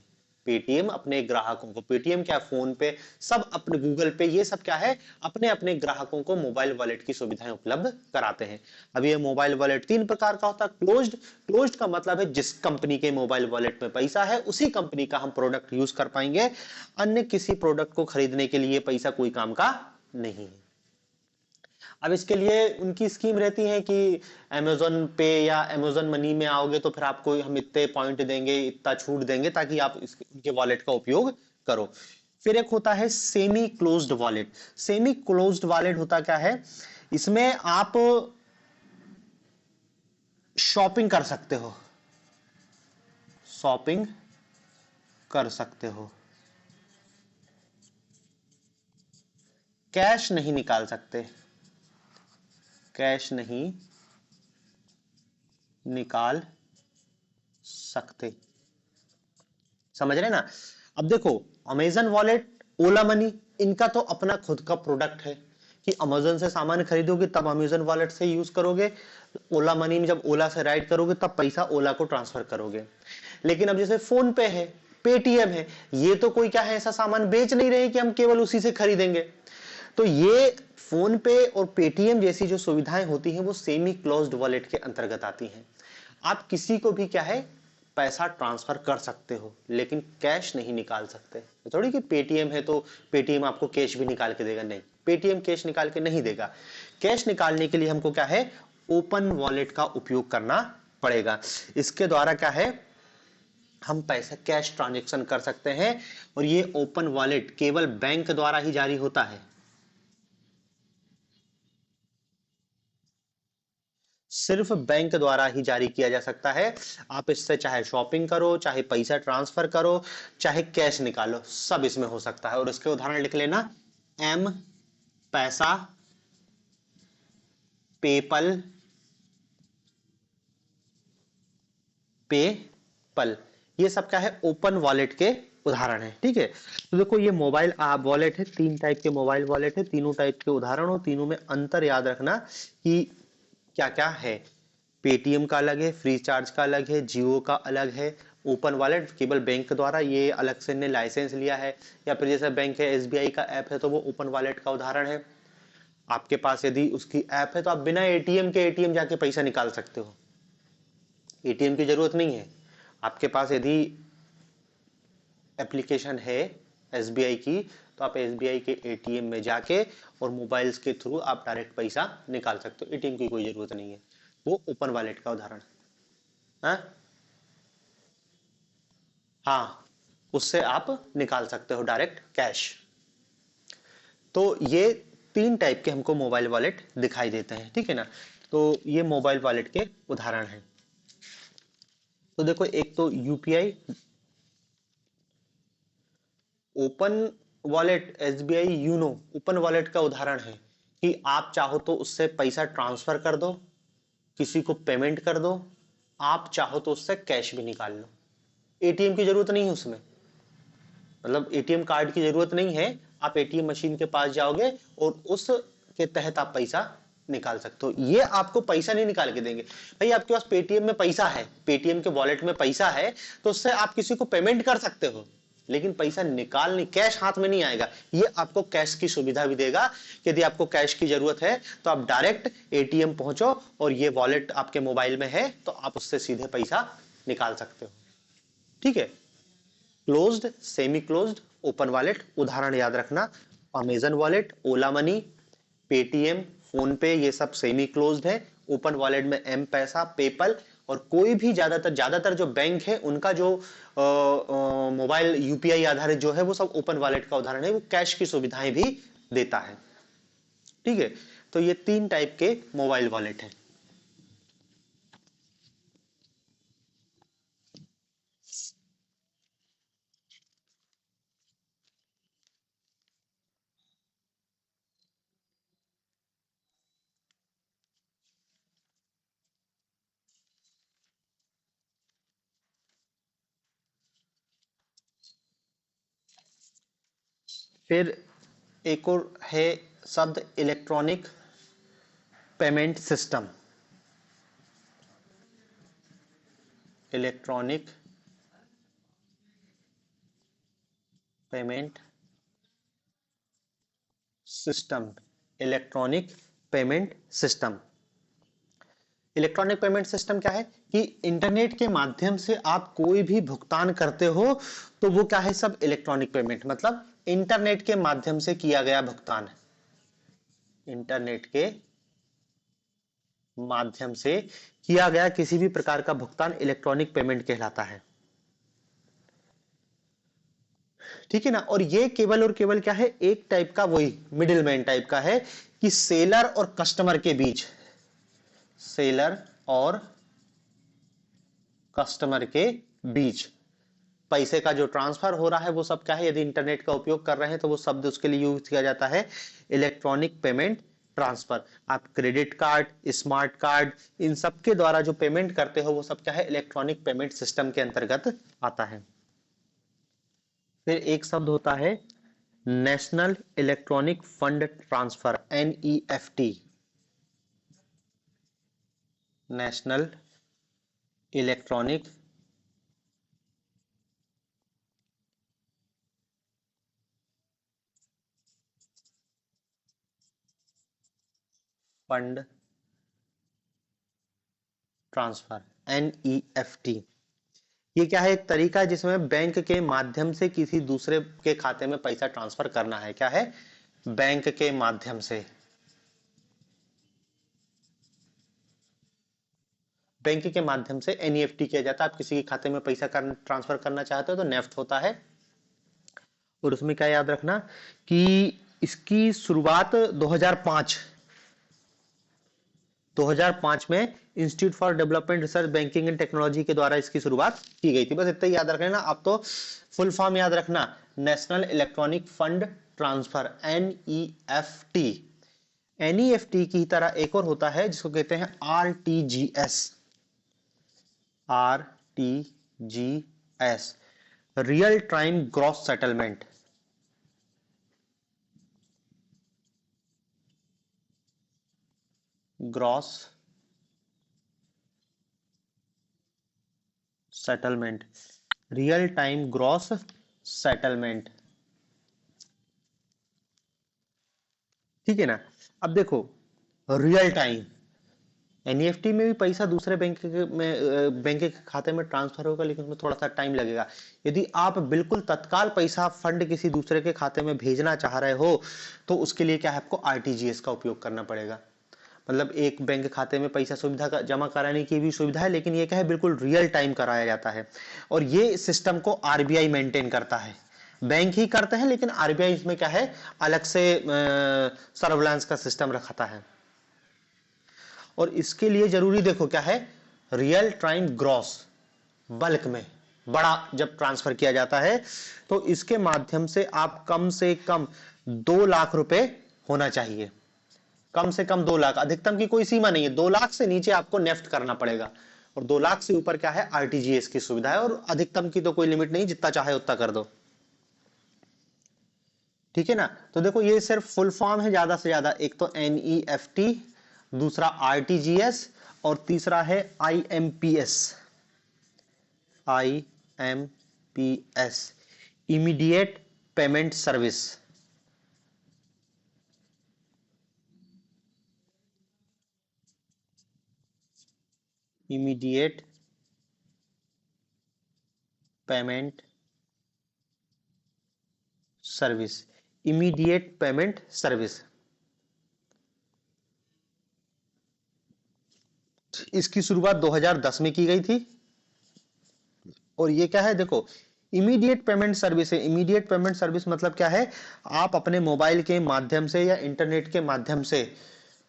पेटीएम अपने ग्राहकों को, पेटीएम क्या, फोन पे, सब अपने गूगल पे, ये सब क्या है, अपने अपने ग्राहकों को मोबाइल वॉलेट की सुविधाएं उपलब्ध कराते हैं। अब ये मोबाइल वॉलेट तीन प्रकार का होता है। क्लोज्ड, क्लोज्ड का मतलब है जिस कंपनी के मोबाइल वॉलेट में पैसा है उसी कंपनी का हम प्रोडक्ट यूज कर पाएंगे, अन्य किसी प्रोडक्ट को खरीदने के लिए पैसा कोई काम का नहीं है। अब इसके लिए उनकी स्कीम रहती है कि अमेजोन पे या अमेजोन मनी में आओगे तो फिर आपको हम इतने पॉइंट देंगे, इतना छूट देंगे ताकि आप उनके वॉलेट का उपयोग करो। फिर एक होता है semi closed wallet. Semi closed wallet होता क्या है, इसमें आप शॉपिंग कर सकते हो, शॉपिंग कर सकते हो, कैश नहीं निकाल सकते, कैश नहीं निकाल सकते। समझ रहे ना। अब देखो, अमेजन वॉलेट, ओला मनी, इनका तो अपना खुद का प्रोडक्ट है कि अमेजन से सामान खरीदोगे तब अमेजन वॉलेट से यूज करोगे, ओला मनी में जब ओला से राइड करोगे तब पैसा ओला को ट्रांसफर करोगे। लेकिन अब जैसे फोन पे है, पेटीएम है, ये तो कोई क्या है, ऐसा सामान बेच नहीं रहे कि हम केवल उसी से खरीदेंगे। तो ये फोन पे और पेटीएम जैसी जो सुविधाएं होती हैं वो सेमी क्लोज्ड वॉलेट के अंतर्गत आती हैं। आप किसी को भी क्या है, पैसा ट्रांसफर कर सकते हो लेकिन कैश नहीं निकाल सकते। तो थोड़ी कि पेटीएम है तो पेटीएम आपको कैश भी निकाल के देगा, नहीं, पेटीएम कैश निकाल के नहीं देगा। कैश निकालने के लिए हमको क्या है, ओपन वॉलेट का उपयोग करना पड़ेगा। इसके द्वारा क्या है, हम पैसा कैश ट्रांजैक्शन कर सकते हैं। और ये ओपन वॉलेट केवल बैंक द्वारा ही जारी होता है, सिर्फ बैंक द्वारा ही जारी किया जा सकता है। आप इससे चाहे शॉपिंग करो, चाहे पैसा ट्रांसफर करो, चाहे कैश निकालो, सब इसमें हो सकता है। और इसके उदाहरण लिख लेना, एम पैसा, पेपल, पेपल, ये सब क्या है, ओपन वॉलेट के उदाहरण है। ठीक है, तो देखो ये मोबाइल वॉलेट है, तीन टाइप के मोबाइल वॉलेट है, तीनों टाइप के उदाहरण हो, तीनों में अंतर याद रखना कि क्या क्या है। पेटीएम का अलग है, फ्री चार्ज का अलग है, जियो का अलग है, ओपन वॉलेट केवल बैंक द्वारा, ये अलग से ने लाइसेंस लिया है, या फिर जैसे बैंक है एसबीआई का ऐप है तो वो ओपन वॉलेट का उदाहरण है। आपके पास यदि उसकी ऐप है तो आप बिना एटीएम के एटीएम जाके पैसा निकाल सकते हो, एटीएम की जरूरत नहीं है। आपके पास यदि एप्लीकेशन है एसबीआई की तो आप एसबीआई के एटीएम में जाके और मोबाइल्स के थ्रू आप डायरेक्ट पैसा निकाल सकते हो, एटीएम की कोई जरूरत नहीं है। वो ओपन वॉलेट का उदाहरण है। हाँ, उससे आप निकाल सकते हो डायरेक्ट कैश। तो ये तीन टाइप के हमको मोबाइल वॉलेट दिखाई देते हैं, ठीक है ना। तो ये मोबाइल वॉलेट के उदाहरण हैं। तो देखो, एक तो UPI open wallet, SBI YONO open wallet का उदाहरण है कि आप चाहो तो उससे पैसा ट्रांसफर कर दो, किसी को पेमेंट कर दो, आप चाहो तो उससे कैश भी निकाल लो। एटीएम की जरूरत नहीं है उसमें, मतलब एटीएम कार्ड की जरूरत नहीं है। आप एटीएम मशीन के पास जाओगे और उस के तहत आप पैसा निकाल सकते हो। ये आपको पैसा नहीं निकाल के देंगे। भाई आपके पास पेटीएम में पैसा है, पेटीएम के वॉलेट में पैसा है, तो उससे आप किसी को पेमेंट कर सकते हो, लेकिन पैसा निकाल नहीं, कैश हाथ में नहीं आएगा। ये आपको कैश की सुविधा भी देगा कि यदि आपको कैश की जरूरत है तो आप डायरेक्ट एटीएम पहुंचो और ये वॉलेट आपके मोबाइल में है तो आप उससे सीधे पैसा निकाल सकते हो, ठीक है। Closed, semi closed, open wallet उदाहरण याद रखना, अमेजन वॉलेट, ओला मनी, पेटीएम, फोन पे, ये सब सेमी क्लोज्ड है। ओपन वॉलेट में एम पैसा, पेपल और कोई भी ज्यादातर जो बैंक है उनका जो मोबाइल यूपीआई आधारित जो है वो सब ओपन वॉलेट का उदाहरण है, वो कैश की सुविधाएं भी देता है, ठीक है। तो ये तीन टाइप के मोबाइल वॉलेट है। फिर एक और है शब्द electronic payment system, electronic payment system, electronic payment system. Electronic payment system क्या है कि इंटरनेट के माध्यम से आप कोई भी भुगतान करते हो तो वो क्या है, सब इलेक्ट्रॉनिक पेमेंट, मतलब इंटरनेट के माध्यम से किया गया भुगतान, इंटरनेट के माध्यम से किया गया किसी भी प्रकार का भुगतान इलेक्ट्रॉनिक पेमेंट कहलाता है, ठीक है ना। और ये केवल और केवल क्या है, एक टाइप का वही मिडिलमैन टाइप का है कि सेलर और कस्टमर के बीच, सेलर और कस्टमर के बीच पैसे का जो ट्रांसफर हो रहा है वो सब क्या है, यदि इंटरनेट का उपयोग कर रहे हैं तो वो शब्द उसके लिए यूज किया जाता है इलेक्ट्रॉनिक पेमेंट ट्रांसफर। आप क्रेडिट कार्ड, स्मार्ट कार्ड, इन सब के द्वारा जो पेमेंट करते हो वो सब क्या है, इलेक्ट्रॉनिक पेमेंट सिस्टम के अंतर्गत आता है। फिर एक शब्द होता है national electronic fund transfer, NEFT, national electronic fund transfer, NEFT. ये क्या है, एक तरीका है जिसमें बैंक के माध्यम से किसी दूसरे के खाते में पैसा ट्रांसफर करना है। क्या है, बैंक के माध्यम से, बैंक के माध्यम से एनईएफटी किया जाता है। आप किसी के खाते में पैसा ट्रांसफर करना चाहते हो तो नेफ्ट होता है। और उसमें क्या याद रखना कि इसकी शुरुआत 2005 में institute for development research banking and technology के द्वारा इसकी शुरुआत की गई थी। बस इतना याद रख लेना। आप तो फुल फॉर्म याद रखना, national electronic fund transfer, NEFT. NEFT की तरह एक और होता है जिसको कहते हैं RTGS, RTGS, real time gross settlement, gross settlement. Real time gross settlement, ठीक है ना। अब देखो, रियल टाइम, एनईएफटी में भी पैसा दूसरे बैंक के खाते में ट्रांसफर होगा, लेकिन उसमें थोड़ा सा टाइम लगेगा। यदि आप बिल्कुल तत्काल पैसा फंड किसी दूसरे के खाते में भेजना चाह रहे हो, तो उसके लिए क्या है, आपको आरटीजीएस का उपयोग करना पड़ेगा। मतलब एक बैंक खाते में पैसा सुविधा का जमा कराने की भी सुविधा है, लेकिन ये क्या है, बिल्कुल रियल टाइम कराया जाता है। और ये सिस्टम को आरबीआई मेंटेन करता है, बैंक ही करते हैं, लेकिन आरबीआई इसमें क्या है, अलग से सर्विलांस का सिस्टम रखता है। और इसके लिए जरूरी देखो क्या है, रियल टाइम ग्रॉस, बल्क में बड़ा जब ट्रांसफर किया जाता है, तो इसके माध्यम से कम 2 लाख रुपए होना चाहिए। कम से कम 2 लाख, अधिकतम की कोई सीमा नहीं है, 2 लाख से नीचे आपको नेफ्ट करना पड़ेगा। और 2 लाख से ऊपर क्या है, आरटीजीएस की सुविधा है, और अधिकतम की तो कोई लिमिट नहीं, जितना चाहे उतना कर दो, ठीक है ना। तो देखो ये सिर्फ फुल फॉर्म है, ज्यादा से ज्यादा एक तो एनईएफटी, दूसरा आरटीजीएस, और तीसरा है IMPS. IMPS, immediate payment service. Immediate payment service, immediate payment service, इसकी शुरुआत 2010 में की गई थी। और ये क्या है, देखो, इमीडिएट पेमेंट सर्विस है। इमीडिएट पेमेंट सर्विस मतलब क्या है, आप अपने मोबाइल के माध्यम से या इंटरनेट के माध्यम से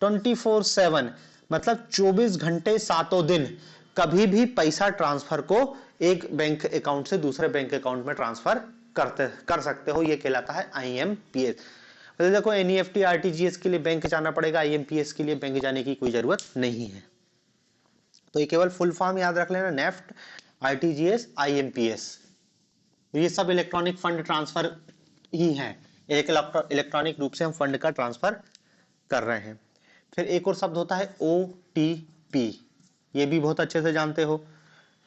24/7, मतलब 24 घंटे सातों दिन, कभी भी पैसा ट्रांसफर को एक बैंक अकाउंट से दूसरे बैंक अकाउंट में ट्रांसफर कर सकते हो। ये कहलाता है आईएमपीएस। मतलब देखो, एनईएफटी आरटीजीएस के लिए बैंक जाना पड़ेगा, आईएमपीएस के लिए बैंक जाने की कोई जरूरत नहीं है। तो ये केवल फुल फॉर्म याद रख लेना, नेफ्ट, आरटीजीएस, आईएमपीएस। ये सब इलेक्ट्रॉनिक फंड ट्रांसफर ही है, एक इलेक्ट्रॉनिक रूप से हम फंड का ट्रांसफर कर रहे हैं। फिर एक और शब्द होता है ओटीपी, ये भी बहुत अच्छे से जानते हो,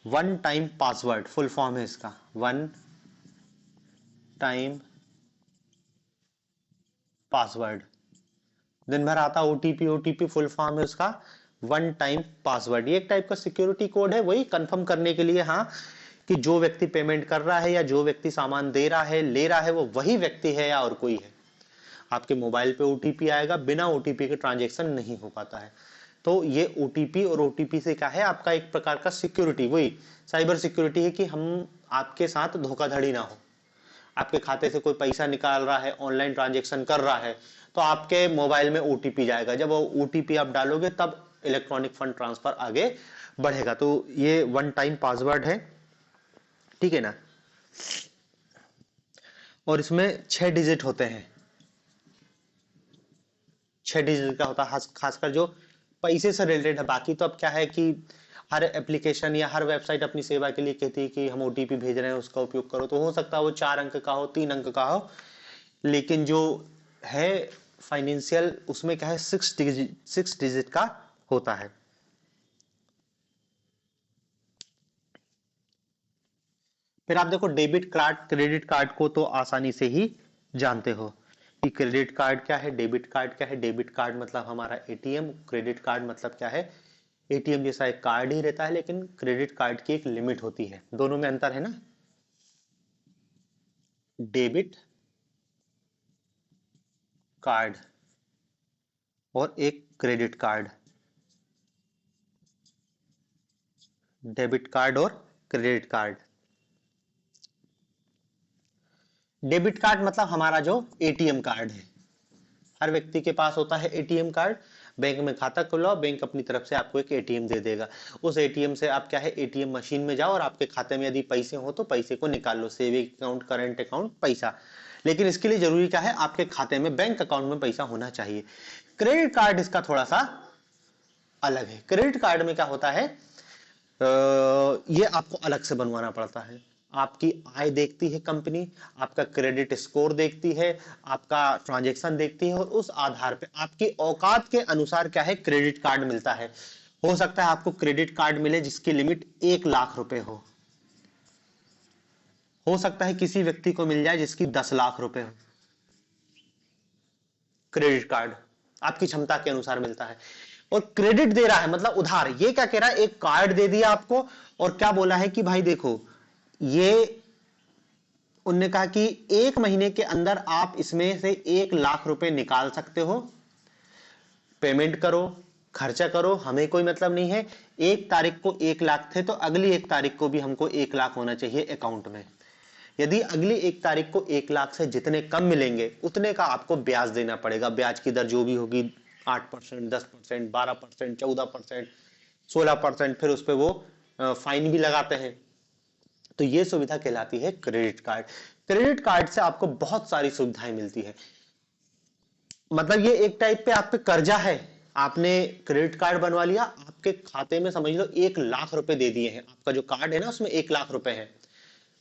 one time password, full form है इसका, वन टाइम पासवर्ड। दिन भर आता ओटीपी, ओटीपी फुल फॉर्म है उसका वन टाइम पासवर्ड। ये एक टाइप का सिक्योरिटी कोड है, वही कंफर्म करने के लिए, हाँ, कि जो व्यक्ति पेमेंट कर रहा है या जो व्यक्ति सामान दे रहा है, ले रहा है, वो वही व्यक्ति है या और कोई है। आपके मोबाइल पे ओटीपी आएगा, बिना ओटीपी के ट्रांजेक्शन नहीं हो पाता है। तो ये ओटीपी, और ओटीपी से क्या है, आपका एक प्रकार का सिक्योरिटी, वही साइबर सिक्योरिटी है, कि हम आपके साथ धोखाधड़ी ना हो। आपके खाते से कोई पैसा निकाल रहा है, ऑनलाइन ट्रांजेक्शन कर रहा है, तो आपके मोबाइल में ओटीपी जाएगा, जब वो ओटीपी आप डालोगे तब इलेक्ट्रॉनिक फंड ट्रांसफर आगे बढ़ेगा। तो ये वन टाइम पासवर्ड है, ठीक है ना। और इसमें 6 डिजिट होते हैं, 6 डिजिट का होता है, खासकर जो पैसे से रिलेटेड है। बाकी तो अब क्या है कि हर एप्लीकेशन या हर वेबसाइट अपनी सेवा के लिए कहती है कि हम ओटीपी भेज रहे हैं, उसका उपयोग करो, तो हो सकता है वो 4 अंक का हो, 3 अंक का हो, लेकिन जो है फाइनेंशियल, उसमें क्या है, 6 डिजिट का होता है। फिर आप देखो, डेबिट कार्ड, क्रेडिट कार्ड को तो आसानी से ही जानते हो कि क्रेडिट कार्ड क्या है, डेबिट कार्ड क्या है। डेबिट कार्ड मतलब हमारा एटीएम, क्रेडिट कार्ड मतलब क्या है, एटीएम जैसा एक कार्ड ही रहता है, लेकिन क्रेडिट कार्ड की एक लिमिट होती है। दोनों में अंतर है ना, डेबिट कार्ड और एक क्रेडिट कार्ड, डेबिट कार्ड और क्रेडिट कार्ड। डेबिट कार्ड मतलब हमारा जो एटीएम कार्ड है, हर व्यक्ति के पास होता है एटीएम कार्ड। बैंक में खाता खुलवाओ, बैंक अपनी तरफ से आपको एक एटीएम दे देगा। उस एटीएम से आप क्या है, एटीएम मशीन में जाओ और आपके खाते में यदि पैसे हो तो पैसे को निकाल लो, सेविंग अकाउंट, करंट अकाउंट, पैसा। लेकिन इसके लिए जरूरी क्या है, आपके खाते में, बैंक अकाउंट में पैसा होना चाहिए। क्रेडिट कार्ड इसका थोड़ा सा अलग है। क्रेडिट कार्ड में क्या होता है, ये आपको अलग से बनवाना पड़ता है। आपकी आय देखती है कंपनी, आपका क्रेडिट स्कोर देखती है, आपका ट्रांजैक्शन देखती है, और उस आधार पे आपकी औकात के अनुसार क्या है, क्रेडिट कार्ड मिलता है। हो सकता है आपको क्रेडिट कार्ड मिले जिसकी लिमिट 1 लाख रुपए हो, हो सकता है किसी व्यक्ति को मिल जाए जिसकी 10 लाख रुपए हो। क्रेडिट कार्ड आपकी क्षमता के अनुसार मिलता है, और क्रेडिट दे रहा है मतलब उधार। ये क्या कह रहा है, एक कार्ड दे दिया आपको और क्या बोला है कि भाई देखो, ये उनने कहा कि 1 महीने के अंदर आप इसमें से 1 लाख रुपए निकाल सकते हो, पेमेंट करो, खर्चा करो, हमें कोई मतलब नहीं है। 1 तारीख को 1 लाख थे तो अगली 1 तारीख को भी हमको 1 लाख होना चाहिए अकाउंट में। यदि अगली 1 तारीख को 1 लाख से जितने कम मिलेंगे उतने का आपको ब्याज देना पड़ेगा। ब्याज की दर जो भी होगी, 8%, 10%, 12%, 14%, 16%, फिर उस पर वो फाइन भी लगाते हैं। तो ये सुविधा कहलाती है क्रेडिट कार्ड। क्रेडिट कार्ड से आपको बहुत सारी सुविधाएं मिलती है। मतलब ये एक टाइप पे आप पे कर्जा है। आपने क्रेडिट कार्ड बनवा लिया, आपके खाते में समझ लो 1 लाख रुपए दे दिए हैं। आपका जो कार्ड है ना उसमें 1 लाख रुपए है,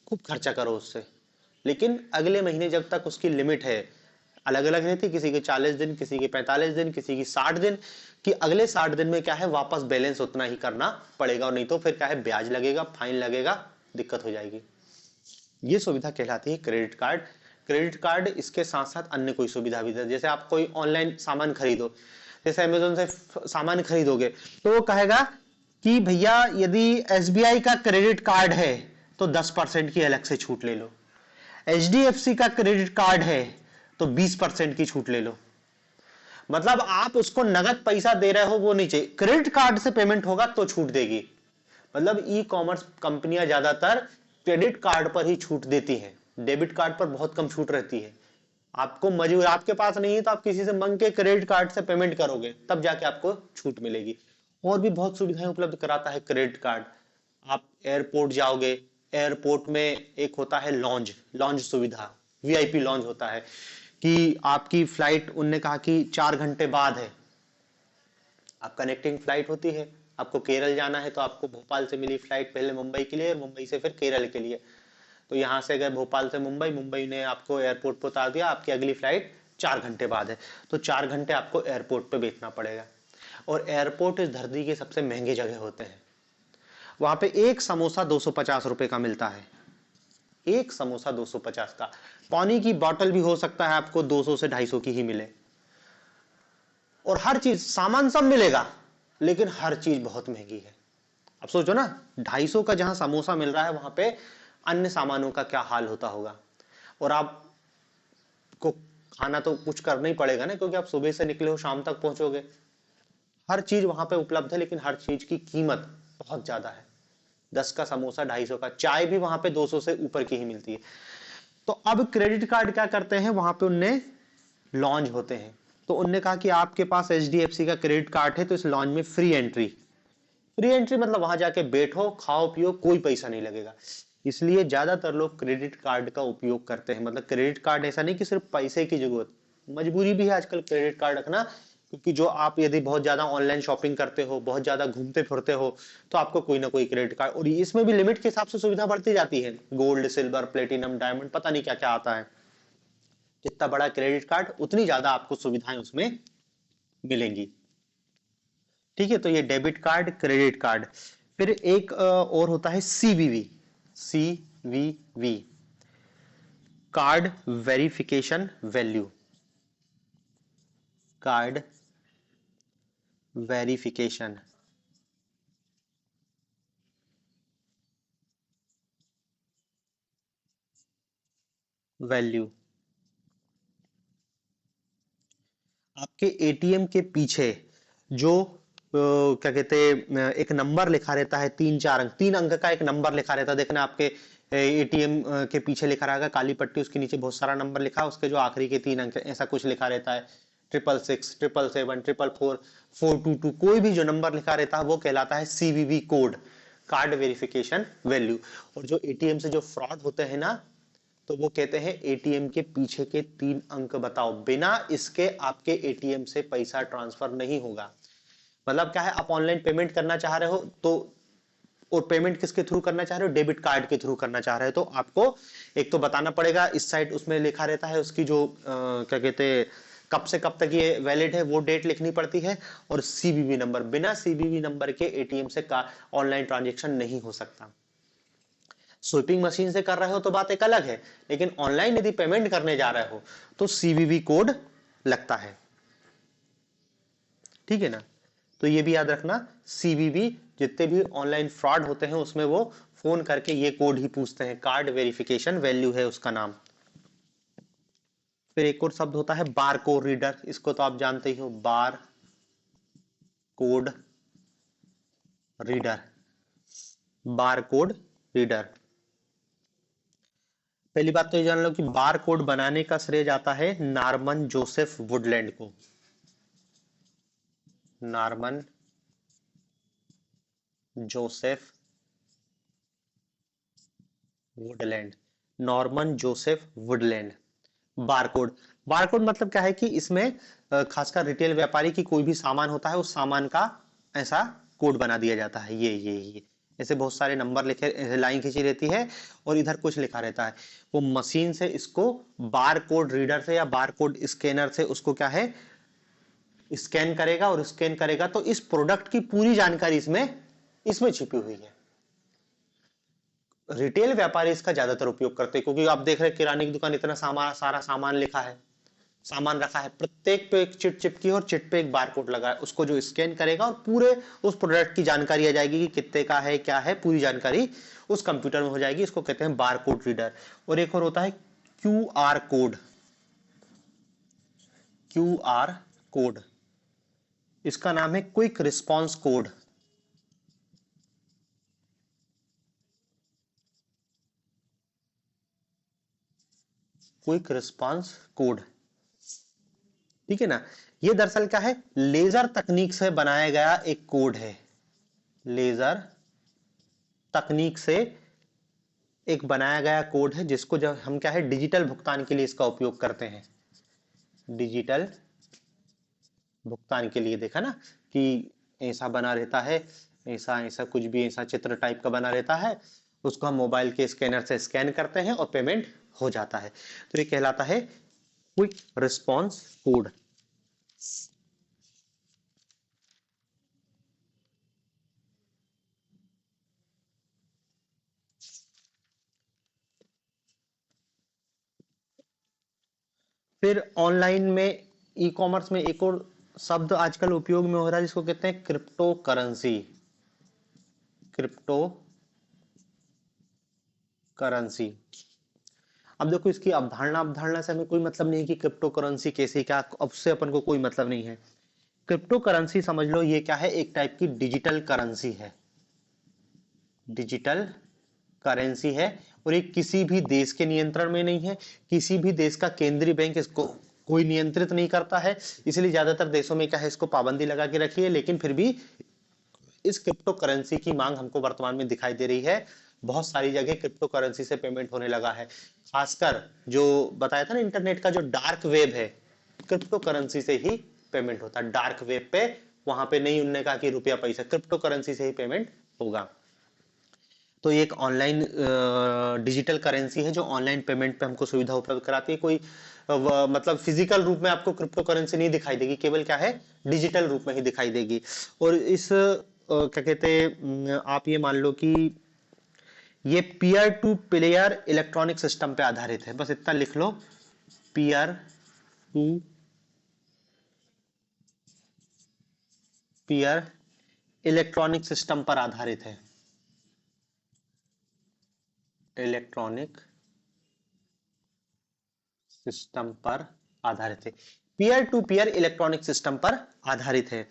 खूब खर्चा करो उससे, लेकिन अगले महीने जब तक उसकी लिमिट है, अलग अलग रहती, किसी के 40 दिन, किसी के 45 दिन, किसी की 60 दिन, कि अगले 60 दिन में क्या है वापस बैलेंस उतना ही करना पड़ेगा, और नहीं तो फिर क्या है ब्याज लगेगा, फाइन लगेगा, दिक्कत हो जाएगी। ये सुविधा कहलाती है क्रेडिट कार्ड। क्रेडिट कार्ड इसके साथ साथ अन्य कोई सुविधा भी है। जैसे आप कोई ऑनलाइन सामान खरीदो, जैसे अमेजोन से सामान खरीदोगे, तो वो कहेगा कि भैया यदि एसबीआई का क्रेडिट कार्ड है तो 10% की अलग से छूट ले लो, एचडीएफसी का क्रेडिट कार्ड है तो 20% की छूट ले लो। मतलब आप उसको नगद पैसा दे रहे हो वो नहीं चाहिए, क्रेडिट कार्ड से पेमेंट होगा तो छूट देगी। मतलब ई कॉमर्स कंपनियां ज्यादातर क्रेडिट कार्ड पर ही छूट देती हैं, डेबिट कार्ड पर बहुत कम छूट रहती है। आपको मजबूर, आपके पास नहीं है तो आप किसी से मांग के क्रेडिट कार्ड से पेमेंट करोगे, तब जाके आपको छूट मिलेगी। और भी बहुत सुविधाएं उपलब्ध कराता है क्रेडिट कार्ड। आप एयरपोर्ट जाओगे, एयरपोर्ट में एक होता है लॉन्ज, लॉन्ज सुविधा, वीआईपी लॉन्ज होता है कि आपकी फ्लाइट उनने कहा कि 4 घंटे बाद है, आप कनेक्टिंग फ्लाइट होती है, आपको केरल जाना है तो आपको भोपाल से मिली फ्लाइट पहले मुंबई के लिए और मुंबई से फिर केरल के लिए। तो यहां से गए भोपाल से मुंबई, मुंबई ने आपको एयरपोर्ट पर उतार दिया, आपकी अगली फ्लाइट 4 घंटे बाद है, तो 4 घंटे आपको एयरपोर्ट पे बैठना पड़ेगा। और एयरपोर्ट इस धरती के सबसे महंगे जगह होते हैं। वहां पे एक समोसा 250 रुपए का मिलता है, एक समोसा 250 का। पानी की बोतल भी हो सकता है आपको 200 से 250 की ही मिले, और हर चीज, सामान सब मिलेगा, लेकिन हर चीज बहुत महंगी है। अब सोचो ना, 250 का जहां समोसा मिल रहा है वहां पे अन्य सामानों का क्या हाल होता होगा। और आपको खाना तो कुछ करना ही पड़ेगा ना, क्योंकि आप सुबह से निकले हो शाम तक पहुंचोगे। हर चीज वहां पे उपलब्ध है, लेकिन हर चीज की कीमत बहुत ज्यादा है। 10 का समोसा 250 का, चाय भी वहां पे 200 से ऊपर की ही मिलती है। तो अब क्रेडिट कार्ड क्या करते हैं, वहां पे उनने लॉन्च होते हैं, तो उनने कहा कि आपके पास एचडीएफसी का क्रेडिट कार्ड है तो इस लॉन्च में फ्री एंट्री। फ्री एंट्री मतलब वहां जाके बैठो, खाओ पियो, कोई पैसा नहीं लगेगा। इसलिए ज्यादातर लोग क्रेडिट कार्ड का उपयोग करते हैं। मतलब क्रेडिट कार्ड ऐसा नहीं कि सिर्फ पैसे की जरूरत, मजबूरी भी है आजकल क्रेडिट कार्ड रखना, क्योंकि जो आप यदि बहुत ज्यादा ऑनलाइन शॉपिंग करते हो, बहुत ज्यादा घूमते फिरते हो, तो आपको कोई ना कोई क्रेडिट कार्ड, और इसमें भी लिमिट के हिसाब से सुविधा बढ़ती जाती है, गोल्ड, सिल्वर, प्लेटिनम, डायमंड, पता नहीं क्या क्या आता है। जितना बड़ा क्रेडिट कार्ड उतनी ज्यादा आपको सुविधाएं उसमें मिलेंगी। ठीक है, तो ये डेबिट कार्ड, क्रेडिट कार्ड। फिर एक और होता है CVV. CVV, card verification value, card verification value. आपके एटीएम के पीछे जो क्या कहते हैं एक नंबर लिखा रहता है, 3 4 अंक, 3 अंक का एक नंबर लिखा रहता है। देखना आपके एटीएम के पीछे लिखा रहेगा काली पट्टी, उसके नीचे बहुत सारा नंबर लिखा है, उसके जो आखिरी के 3 अंक ऐसा कुछ लिखा रहता है, 666, 777, 444, 422, कोई भी जो नंबर लिखा रहता है वो कहलाता है CVV code, card verification value. और जो एटीएम से जो फ्रॉड होते हैं ना, तो वो कहते हैं एटीएम के पीछे के 3 अंक बताओ, बिना इसके आपके एटीएम से पैसा ट्रांसफर नहीं होगा। मतलब क्या है, आप ऑनलाइन पेमेंट करना चाह रहे हो तो, और पेमेंट किसके थ्रू करना चाह रहे हो, डेबिट कार्ड के थ्रू करना चाह रहे हो, तो आपको एक तो बताना पड़ेगा, इस साइड उसमें लिखा रहता है उसकी जो क्या कहते हैं कब से कब तक ये वैलिड है वो डेट लिखनी पड़ती है, और सीवीवी नंबर, बिना सीवीवी नंबर के एटीएम से ऑनलाइन ट्रांजेक्शन नहीं हो सकता। स्वीपिंग मशीन से कर रहे हो तो बात एक अलग है, लेकिन ऑनलाइन यदि पेमेंट करने जा रहे हो तो सीवीवी कोड लगता है। ठीक है ना? तो ये भी याद रखना, सीवीवी, जितने भी ऑनलाइन फ्रॉड होते हैं उसमें वो फोन करके ये कोड ही पूछते हैं, कार्ड वेरिफिकेशन वैल्यू है उसका नाम। फिर एक और शब्द होता है बार कोड रीडर, इसको तो आप जानते ही हो, bar code reader, bar code reader. पहली बात तो ये जान लो कि बार कोड बनाने का श्रेय जाता है नॉर्मन जोसेफ वुडलैंड को। Norman Joseph Woodland, Norman Joseph Woodland. Barcode, barcode मतलब क्या है कि इसमें खासकर रिटेल व्यापारी की कोई भी सामान होता है उस सामान का ऐसा कोड बना दिया जाता है, ये ऐसे बहुत सारे नंबर लिखे, लाइन खींची रहती है और इधर कुछ लिखा रहता है। वो मशीन से इसको बार कोड रीडर से या बार कोड स्कैनर से उसको क्या है स्कैन करेगा, और स्कैन करेगा तो इस प्रोडक्ट की पूरी जानकारी इसमें इसमें छिपी हुई है। रिटेल व्यापारी इसका ज्यादातर उपयोग करते हैं, क्योंकि आप देख रहे हैं किराने की दुकान, इतना सारा सामान लिखा है, सामान रखा है, प्रत्येक पे एक चिट चिपकी है और चिट पे एक बारकोड लगा है, उसको जो स्कैन करेगा और पूरे उस प्रोडक्ट की जानकारी आ जाएगी कि कितने का है, क्या है, पूरी जानकारी उस कंप्यूटर में हो जाएगी। इसको कहते हैं बारकोड रीडर। और एक और होता है Q R code, Q R code, इसका नाम है quick response code. Quick response code, ठीक है ना? ये दरअसल क्या है, लेजर तकनीक से बनाया गया एक कोड है, लेजर तकनीक से एक बनाया गया कोड है, जिसको जब हम क्या है डिजिटल भुगतान के लिए इसका उपयोग करते हैं। डिजिटल भुगतान के लिए देखा ना कि ऐसा बना रहता है, ऐसा ऐसा कुछ भी ऐसा चित्र टाइप का बना रहता है, उसको हम मोबाइल के स्कैनर से स्कैन करते हैं और पेमेंट हो जाता है। तो ये कहलाता है क्विक रिस्पॉन्स कोड। फिर ऑनलाइन में, ई कॉमर्स में एक और शब्द आजकल उपयोग में हो रहा है जिसको कहते हैं क्रिप्टो करेंसी। क्रिप्टो करेंसी, अब देखो इसकी अवधारणा अवधारणा से हमें कोई मतलब नहीं कि क्रिप्टो करेंसी कैसे क्या, अब से अपन को कोई मतलब नहीं है। क्रिप्टो करेंसी समझ लो ये क्या है, एक टाइप की डिजिटल करेंसी है, डिजिटल करेंसी है। और ये किसी भी देश के नियंत्रण में नहीं है, किसी भी देश का केंद्रीय बैंक इसको कोई नियंत्रित नहीं करता है, इसलिए ज्यादातर देशों में क्या है इसको पाबंदी लगा के रखी है। लेकिन फिर भी इस क्रिप्टो करेंसी की मांग हमको वर्तमान में दिखाई दे रही है, बहुत सारी जगह क्रिप्टो करेंसी से पेमेंट होने लगा है। खासकर जो बताया था ना इंटरनेट का जो डार्क वेब है, क्रिप्टो करेंसी से ही पेमेंट होता है। डार्क वेब पे, वहां पे नहीं उन्होंने कहा कि रुपया पैसा, क्रिप्टो करेंसी से ही पेमेंट होगा। तो ये एक ऑनलाइन डिजिटल करेंसी है जो ऑनलाइन पेमेंट पे हमको सुविधा उपलब्ध कराती है। कोई मतलब फिजिकल रूप में आपको क्रिप्टो करेंसी नहीं दिखाई देगी, केवल क्या है डिजिटल रूप में ही दिखाई देगी। और इस क्या कहते हैं, आप ये मान लो कि ये peer to player electronic system पे आधारित है, बस इतना लिख लो, peer to peer electronic system पर आधारित है, इलेक्ट्रॉनिक सिस्टम पर आधारित है, peer to peer electronic system पर आधारित है।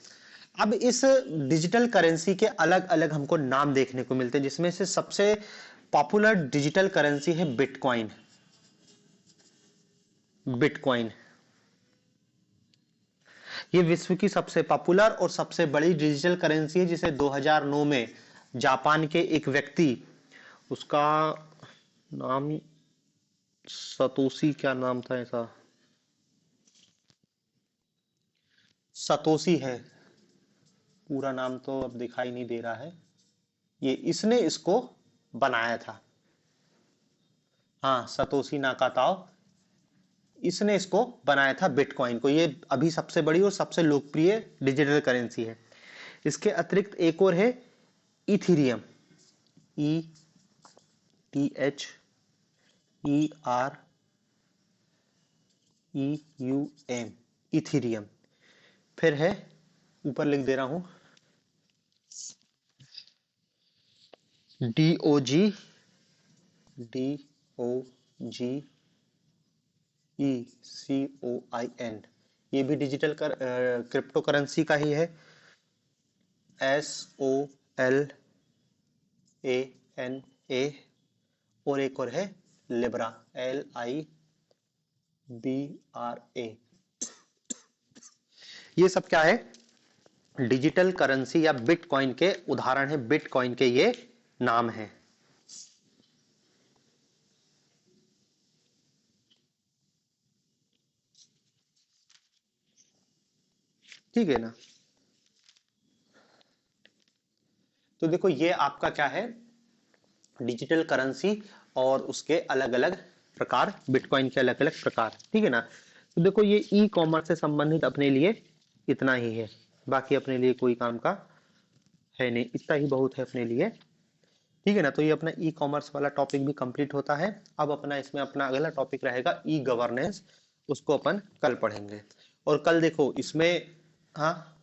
अब इस डिजिटल करेंसी के अलग अलग हमको नाम देखने को मिलते हैं, जिसमें से सबसे पॉपुलर डिजिटल करेंसी है बिटकॉइन। बिटकॉइन ये विश्व की सबसे पॉपुलर और सबसे बड़ी डिजिटल करेंसी है, जिसे 2009 में जापान के एक व्यक्ति, उसका नाम सतोशी, क्या नाम था ऐसा, सतोशी है, पूरा नाम तो अब दिखाई नहीं दे रहा है, ये इसने इसको बनाया था। हाँ, सतोशी नाकाताओ, इसने इसको बनाया था बिटकॉइन को। ये अभी सबसे बड़ी और सबसे लोकप्रिय डिजिटल करेंसी है। इसके अतिरिक्त एक और है इथीरियम, THEREUM, इथीरियम। फिर है, ऊपर लिख दे रहा हूं, DOGECOIN, ये भी डिजिटल क्रिप्टो करेंसी का ही है। SOLANA, और एक और है लिब्रा, LIBRA। ये सब क्या है? डिजिटल करेंसी या बिटकॉइन के उदाहरण है, बिटकॉइन के ये नाम है। ठीक है ना? तो देखो ये आपका क्या है, डिजिटल करेंसी और उसके अलग अलग प्रकार, बिटकॉइन के अलग अलग प्रकार। ठीक है ना? तो देखो ये ई कॉमर्स से संबंधित अपने लिए इतना ही है, बाकी अपने लिए कोई काम का है नहीं, इतना ही बहुत है अपने लिए। ठीक है ना? तो ये अपना ई कॉमर्स वाला टॉपिक भी कंप्लीट होता है। अब अपना इसमें अपना अगला टॉपिक रहेगा ई गवर्नेंस, उसको अपन कल पढ़ेंगे। और कल देखो इसमें, हाँ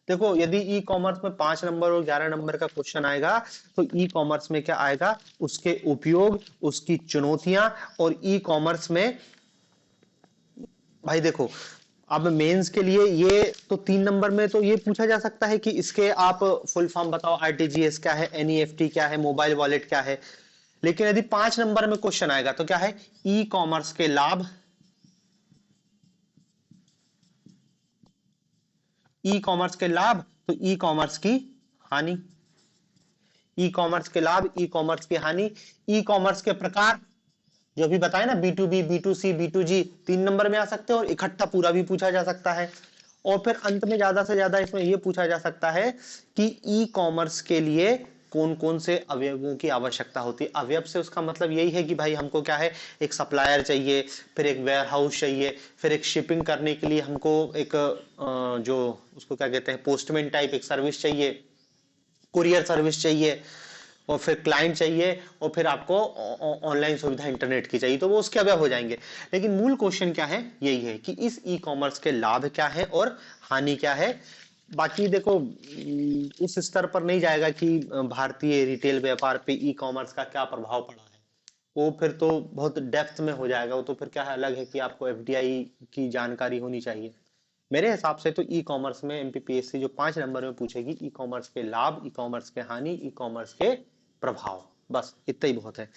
देखो यदि ई कॉमर्स में 5 नंबर और 11 नंबर का क्वेश्चन आएगा, तो ई कॉमर्स में क्या आएगा, उसके उपयोग, उसकी चुनौतियां, और ई कॉमर्स में भाई देखो, अब मेंस के लिए ये तो 3 नंबर में तो ये पूछा जा सकता है कि इसके आप फुल फॉर्म बताओ, आरटीजीएस क्या है, एनईएफटी क्या है, मोबाइल वॉलेट क्या है। लेकिन यदि 5 नंबर में क्वेश्चन आएगा तो क्या है, ई कॉमर्स के लाभ, ई कॉमर्स के लाभ, तो ई कॉमर्स की हानि, ई कॉमर्स के लाभ, ई कॉमर्स की हानि, ई कॉमर्स के प्रकार, जो भी बताए ना, B to B, B to C, B to G, 3 number में आ सकते हैं, और इकट्ठा पूरा भी पूछा जा सकता है। और फिर अंत में ज्यादा से ज्यादा इसमें यह पूछा जा सकता है कि ई कॉमर्स के लिए कौन कौन से अवयवों की आवश्यकता होती है। अवयव से उसका मतलब यही है कि भाई हमको क्या है, एक सप्लायर चाहिए, फिर एक वेयर हाउस चाहिए, फिर एक शिपिंग करने के लिए हमको एक जो उसको क्या कहते हैं, पोस्टमैन टाइप एक सर्विस चाहिए, कुरियर सर्विस चाहिए, और फिर क्लाइंट चाहिए, और फिर आपको ऑनलाइन सुविधा इंटरनेट की चाहिए, तो वो उसके अवयव हो जाएंगे। लेकिन मूल क्वेश्चन क्या है, यही है कि इस ई कॉमर्स के लाभ क्या है और हानि क्या है। बाकी देखो उस स्तर पर नहीं जाएगा कि भारतीय रिटेल व्यापार पे ई कॉमर्स का क्या प्रभाव पड़ा है, वो फिर तो बहुत डेप्थ में हो जाएगा। वो तो फिर क्या है, अलग है कि आपको एफडीआई की जानकारी होनी चाहिए। मेरे हिसाब से तो ई कॉमर्स में एमपीपीएससी जो 5 नंबर में पूछेगी, ई कॉमर्स के लाभ, ई कॉमर्स के हानि, ई कॉमर्स के प्रभाव, बस इतना ही बहुत है।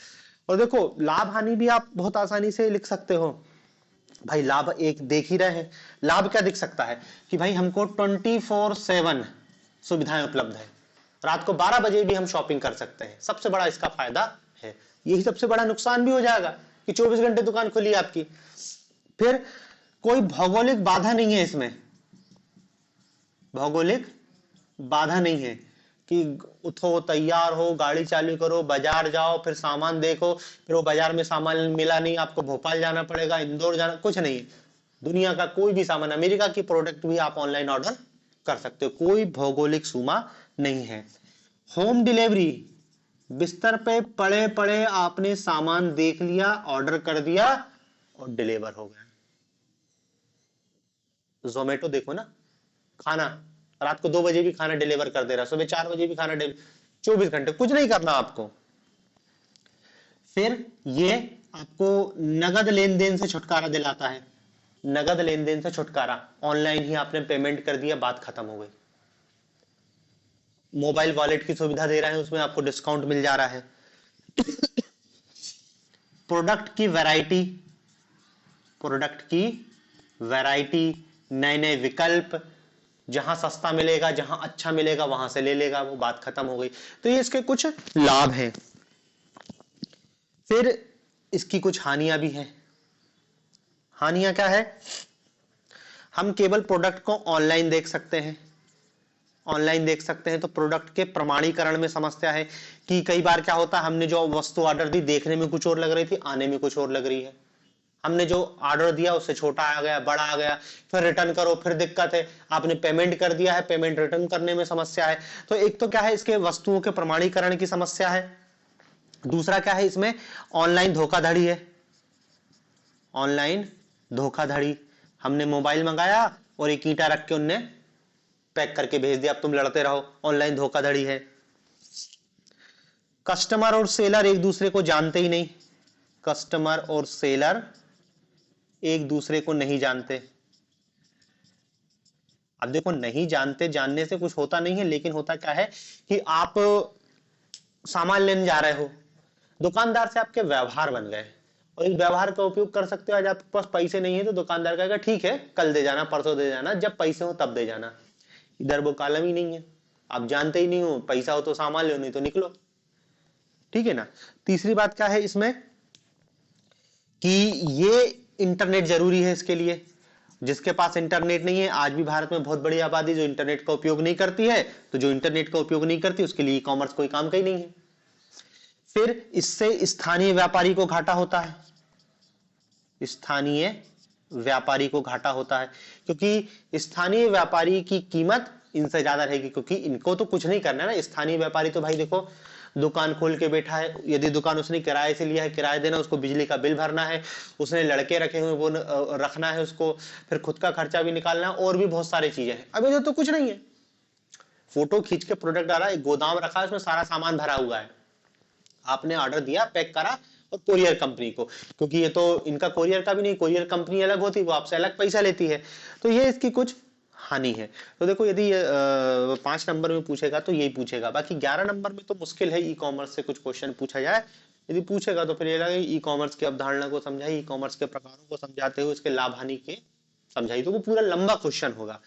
और देखो लाभ हानि भी आप बहुत आसानी से लिख सकते हो। भाई लाभ एक देख ही रहे हैं, लाभ क्या दिख सकता है कि भाई हमको 24/7 सुविधाएं उपलब्ध है, रात को 12 बजे भी हम शॉपिंग कर सकते हैं, सबसे बड़ा इसका फायदा है। यही सबसे बड़ा नुकसान भी हो जाएगा कि 24 घंटे दुकान खुली है आपकी। फिर कोई भौगोलिक बाधा नहीं है इसमें, भौगोलिक बाधा नहीं है कि उठो तैयार हो, गाड़ी चालू करो, बाजार जाओ, फिर सामान देखो, फिर वो बाजार में सामान मिला नहीं, आपको भोपाल जाना पड़ेगा, इंदौर जाना, कुछ नहीं। दुनिया का कोई भी सामान, अमेरिका की प्रोडक्ट भी आप ऑनलाइन ऑर्डर कर सकते हो, कोई भौगोलिक सीमा नहीं है। होम डिलीवरी, बिस्तर पे पड़े पड़े आपने सामान देख लिया, ऑर्डर कर दिया और डिलीवर हो गया। जोमेटो देखो ना, खाना रात को 2 बजे भी खाना डिलीवर कर दे रहा है, सुबह 4 बजे भी खाना डिलीवर, 24 घंटे कुछ नहीं करना आपको। फिर ये आपको नगद लेन देन से छुटकारा दिलाता है, नगद लेन देन से छुटकारा, ऑनलाइन ही आपने पेमेंट कर दिया, बात खत्म हो गई। मोबाइल वॉलेट की सुविधा दे रहा है, उसमें आपको डिस्काउंट मिल जा रहा है। प्रोडक्ट की वैरायटी, प्रोडक्ट की वैरायटी, नए नए विकल्प, जहां सस्ता मिलेगा, जहां अच्छा मिलेगा वहां से ले लेगा, वो बात खत्म हो गई। तो ये इसके कुछ लाभ हैं। फिर इसकी कुछ हानियां भी हैं। हानियां क्या है, हम केवल प्रोडक्ट को ऑनलाइन देख सकते हैं, ऑनलाइन देख सकते हैं, तो प्रोडक्ट के प्रमाणीकरण में समस्या है कि कई बार क्या होता है, हमने जो वस्तु ऑर्डर दी देखने में कुछ और लग रही थी, आने में कुछ और लग रही है। हमने जो ऑर्डर दिया उससे छोटा आ गया, बड़ा आ गया, फिर रिटर्न करो, फिर दिक्कत है। आपने पेमेंट कर दिया है, पेमेंट रिटर्न करने में समस्या है। तो एक तो क्या है, इसके वस्तुओं के प्रमाणीकरण की समस्या है। दूसरा क्या है, इसमें ऑनलाइन धोखाधड़ी है। ऑनलाइन धोखाधड़ी, हमने मोबाइल मंगाया और एक ईंटा रख के उनने पैक करके भेज दिया, अब तुम लड़ते रहो, ऑनलाइन धोखाधड़ी है। कस्टमर और सेलर एक दूसरे को जानते ही नहीं। कस्टमर और सेलर एक दूसरे को नहीं जानते। अब देखो, नहीं जानते, जानने से कुछ होता नहीं है, लेकिन होता क्या है कि आप सामान लेने जा रहे हो, दुकानदार से आपके व्यवहार बन गए, और इस व्यवहार का उपयोग कर सकते हो। आज आपके पास पैसे नहीं है तो दुकानदार कहेगा ठीक है, कल दे जाना, परसों दे जाना, जब पैसे हो तब दे जाना। इधर वो कॉलम ही नहीं है, आप जानते ही नहीं हो, पैसा हो तो सामान लो, नहीं तो निकलो। ठीक है ना। तीसरी बात क्या है इसमें कि ये इंटरनेट जरूरी है इसके लिए। जिसके पास इंटरनेट नहीं है, आज भी भारत में बहुत बड़ी आबादी जो इंटरनेट का उपयोग नहीं करती है, तो जो इंटरनेट का उपयोग नहीं करती उसके लिए ई कॉमर्स कोई काम का ही नहीं है। फिर इससे स्थानीय व्यापारी को घाटा होता है। स्थानीय व्यापारी को घाटा होता है, क्योंकि स्थानीय व्यापारी की कीमत इनसे ज्यादा रहेगी, क्योंकि इनको तो कुछ नहीं करना है ना। स्थानीय व्यापारी तो भाई देखो, दुकान खोल के बैठा है, यदि दुकान उसने किराए से लिया है, किराया देना, उसको बिजली का बिल भरना है, उसने लड़के रखे हुए वो रखना है उसको, फिर खुद का खर्चा भी निकालना है, और भी बहुत सारी चीजें हैं। अब इधर तो कुछ नहीं है, फोटो खींच के प्रोडक्ट डाला, एक गोदाम रखा है, उसमें सारा सामान भरा हुआ है, आपने ऑर्डर दिया, पैक करा, और कोरियर कंपनी को, क्योंकि ये तो इनका कोरियर का भी नहीं, कोरियर कंपनी अलग होती, वो आपसे अलग पैसा लेती है, तो ये इसकी कुछ हानि है। तो देखो, यदि 5 नंबर में पूछेगा तो यही पूछेगा। बाकी 11 नंबर में तो मुश्किल है ई कॉमर्स से कुछ क्वेश्चन पूछा जाए। यदि पूछेगा तो फिर ये लगे ई कॉमर्स की अवधारणा को समझाई, ई कॉमर्स के प्रकारों को समझाते हुए इसके लाभ हानि के समझाई, तो वो पूरा लंबा क्वेश्चन होगा।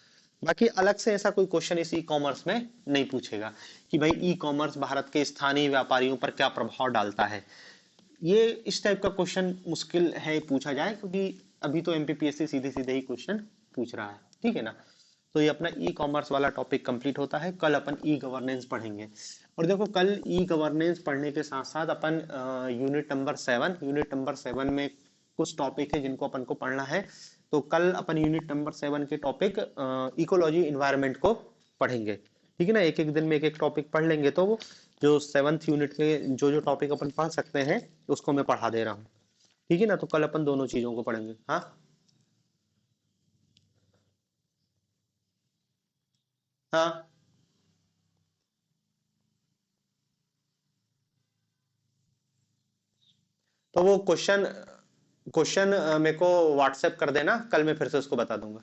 बाकी अलग से ऐसा कोई क्वेश्चन इस ई कॉमर्स में नहीं पूछेगा कि भाई ई कॉमर्स भारत के स्थानीय व्यापारियों पर क्या प्रभाव डालता है। ये इस टाइप का क्वेश्चन मुश्किल है पूछा जाए, क्योंकि अभी तो एमपीपीएससी सीधे सीधे ही क्वेश्चन पूछ रहा है। ठीक है ना। तो ये अपना ई कॉमर्स वाला टॉपिक कंप्लीट होता है। कल अपन ई गवर्नेंस पढ़ेंगे। और देखो, कल ई गवर्नेंस पढ़ने के साथ साथ अपन यूनिट नंबर 7 में कुछ टॉपिक है जिनको अपन को पढ़ना है। तो कल अपन यूनिट नंबर 7 के टॉपिक इकोलॉजी इन्वायरमेंट को पढ़ेंगे। ठीक है ना। एक एक दिन में एक एक टॉपिक पढ़ लेंगे, तो वो जो 7th यूनिट में जो जो टॉपिक अपन पढ़ सकते हैं उसको मैं पढ़ा दे रहा हूँ। ठीक है ना। तो कल अपन दोनों चीजों को पढ़ेंगे। हाँ, हाँ। तो वो क्वेश्चन क्वेश्चन मेरे को व्हाट्सएप कर देना, कल मैं फिर से उसको बता दूंगा।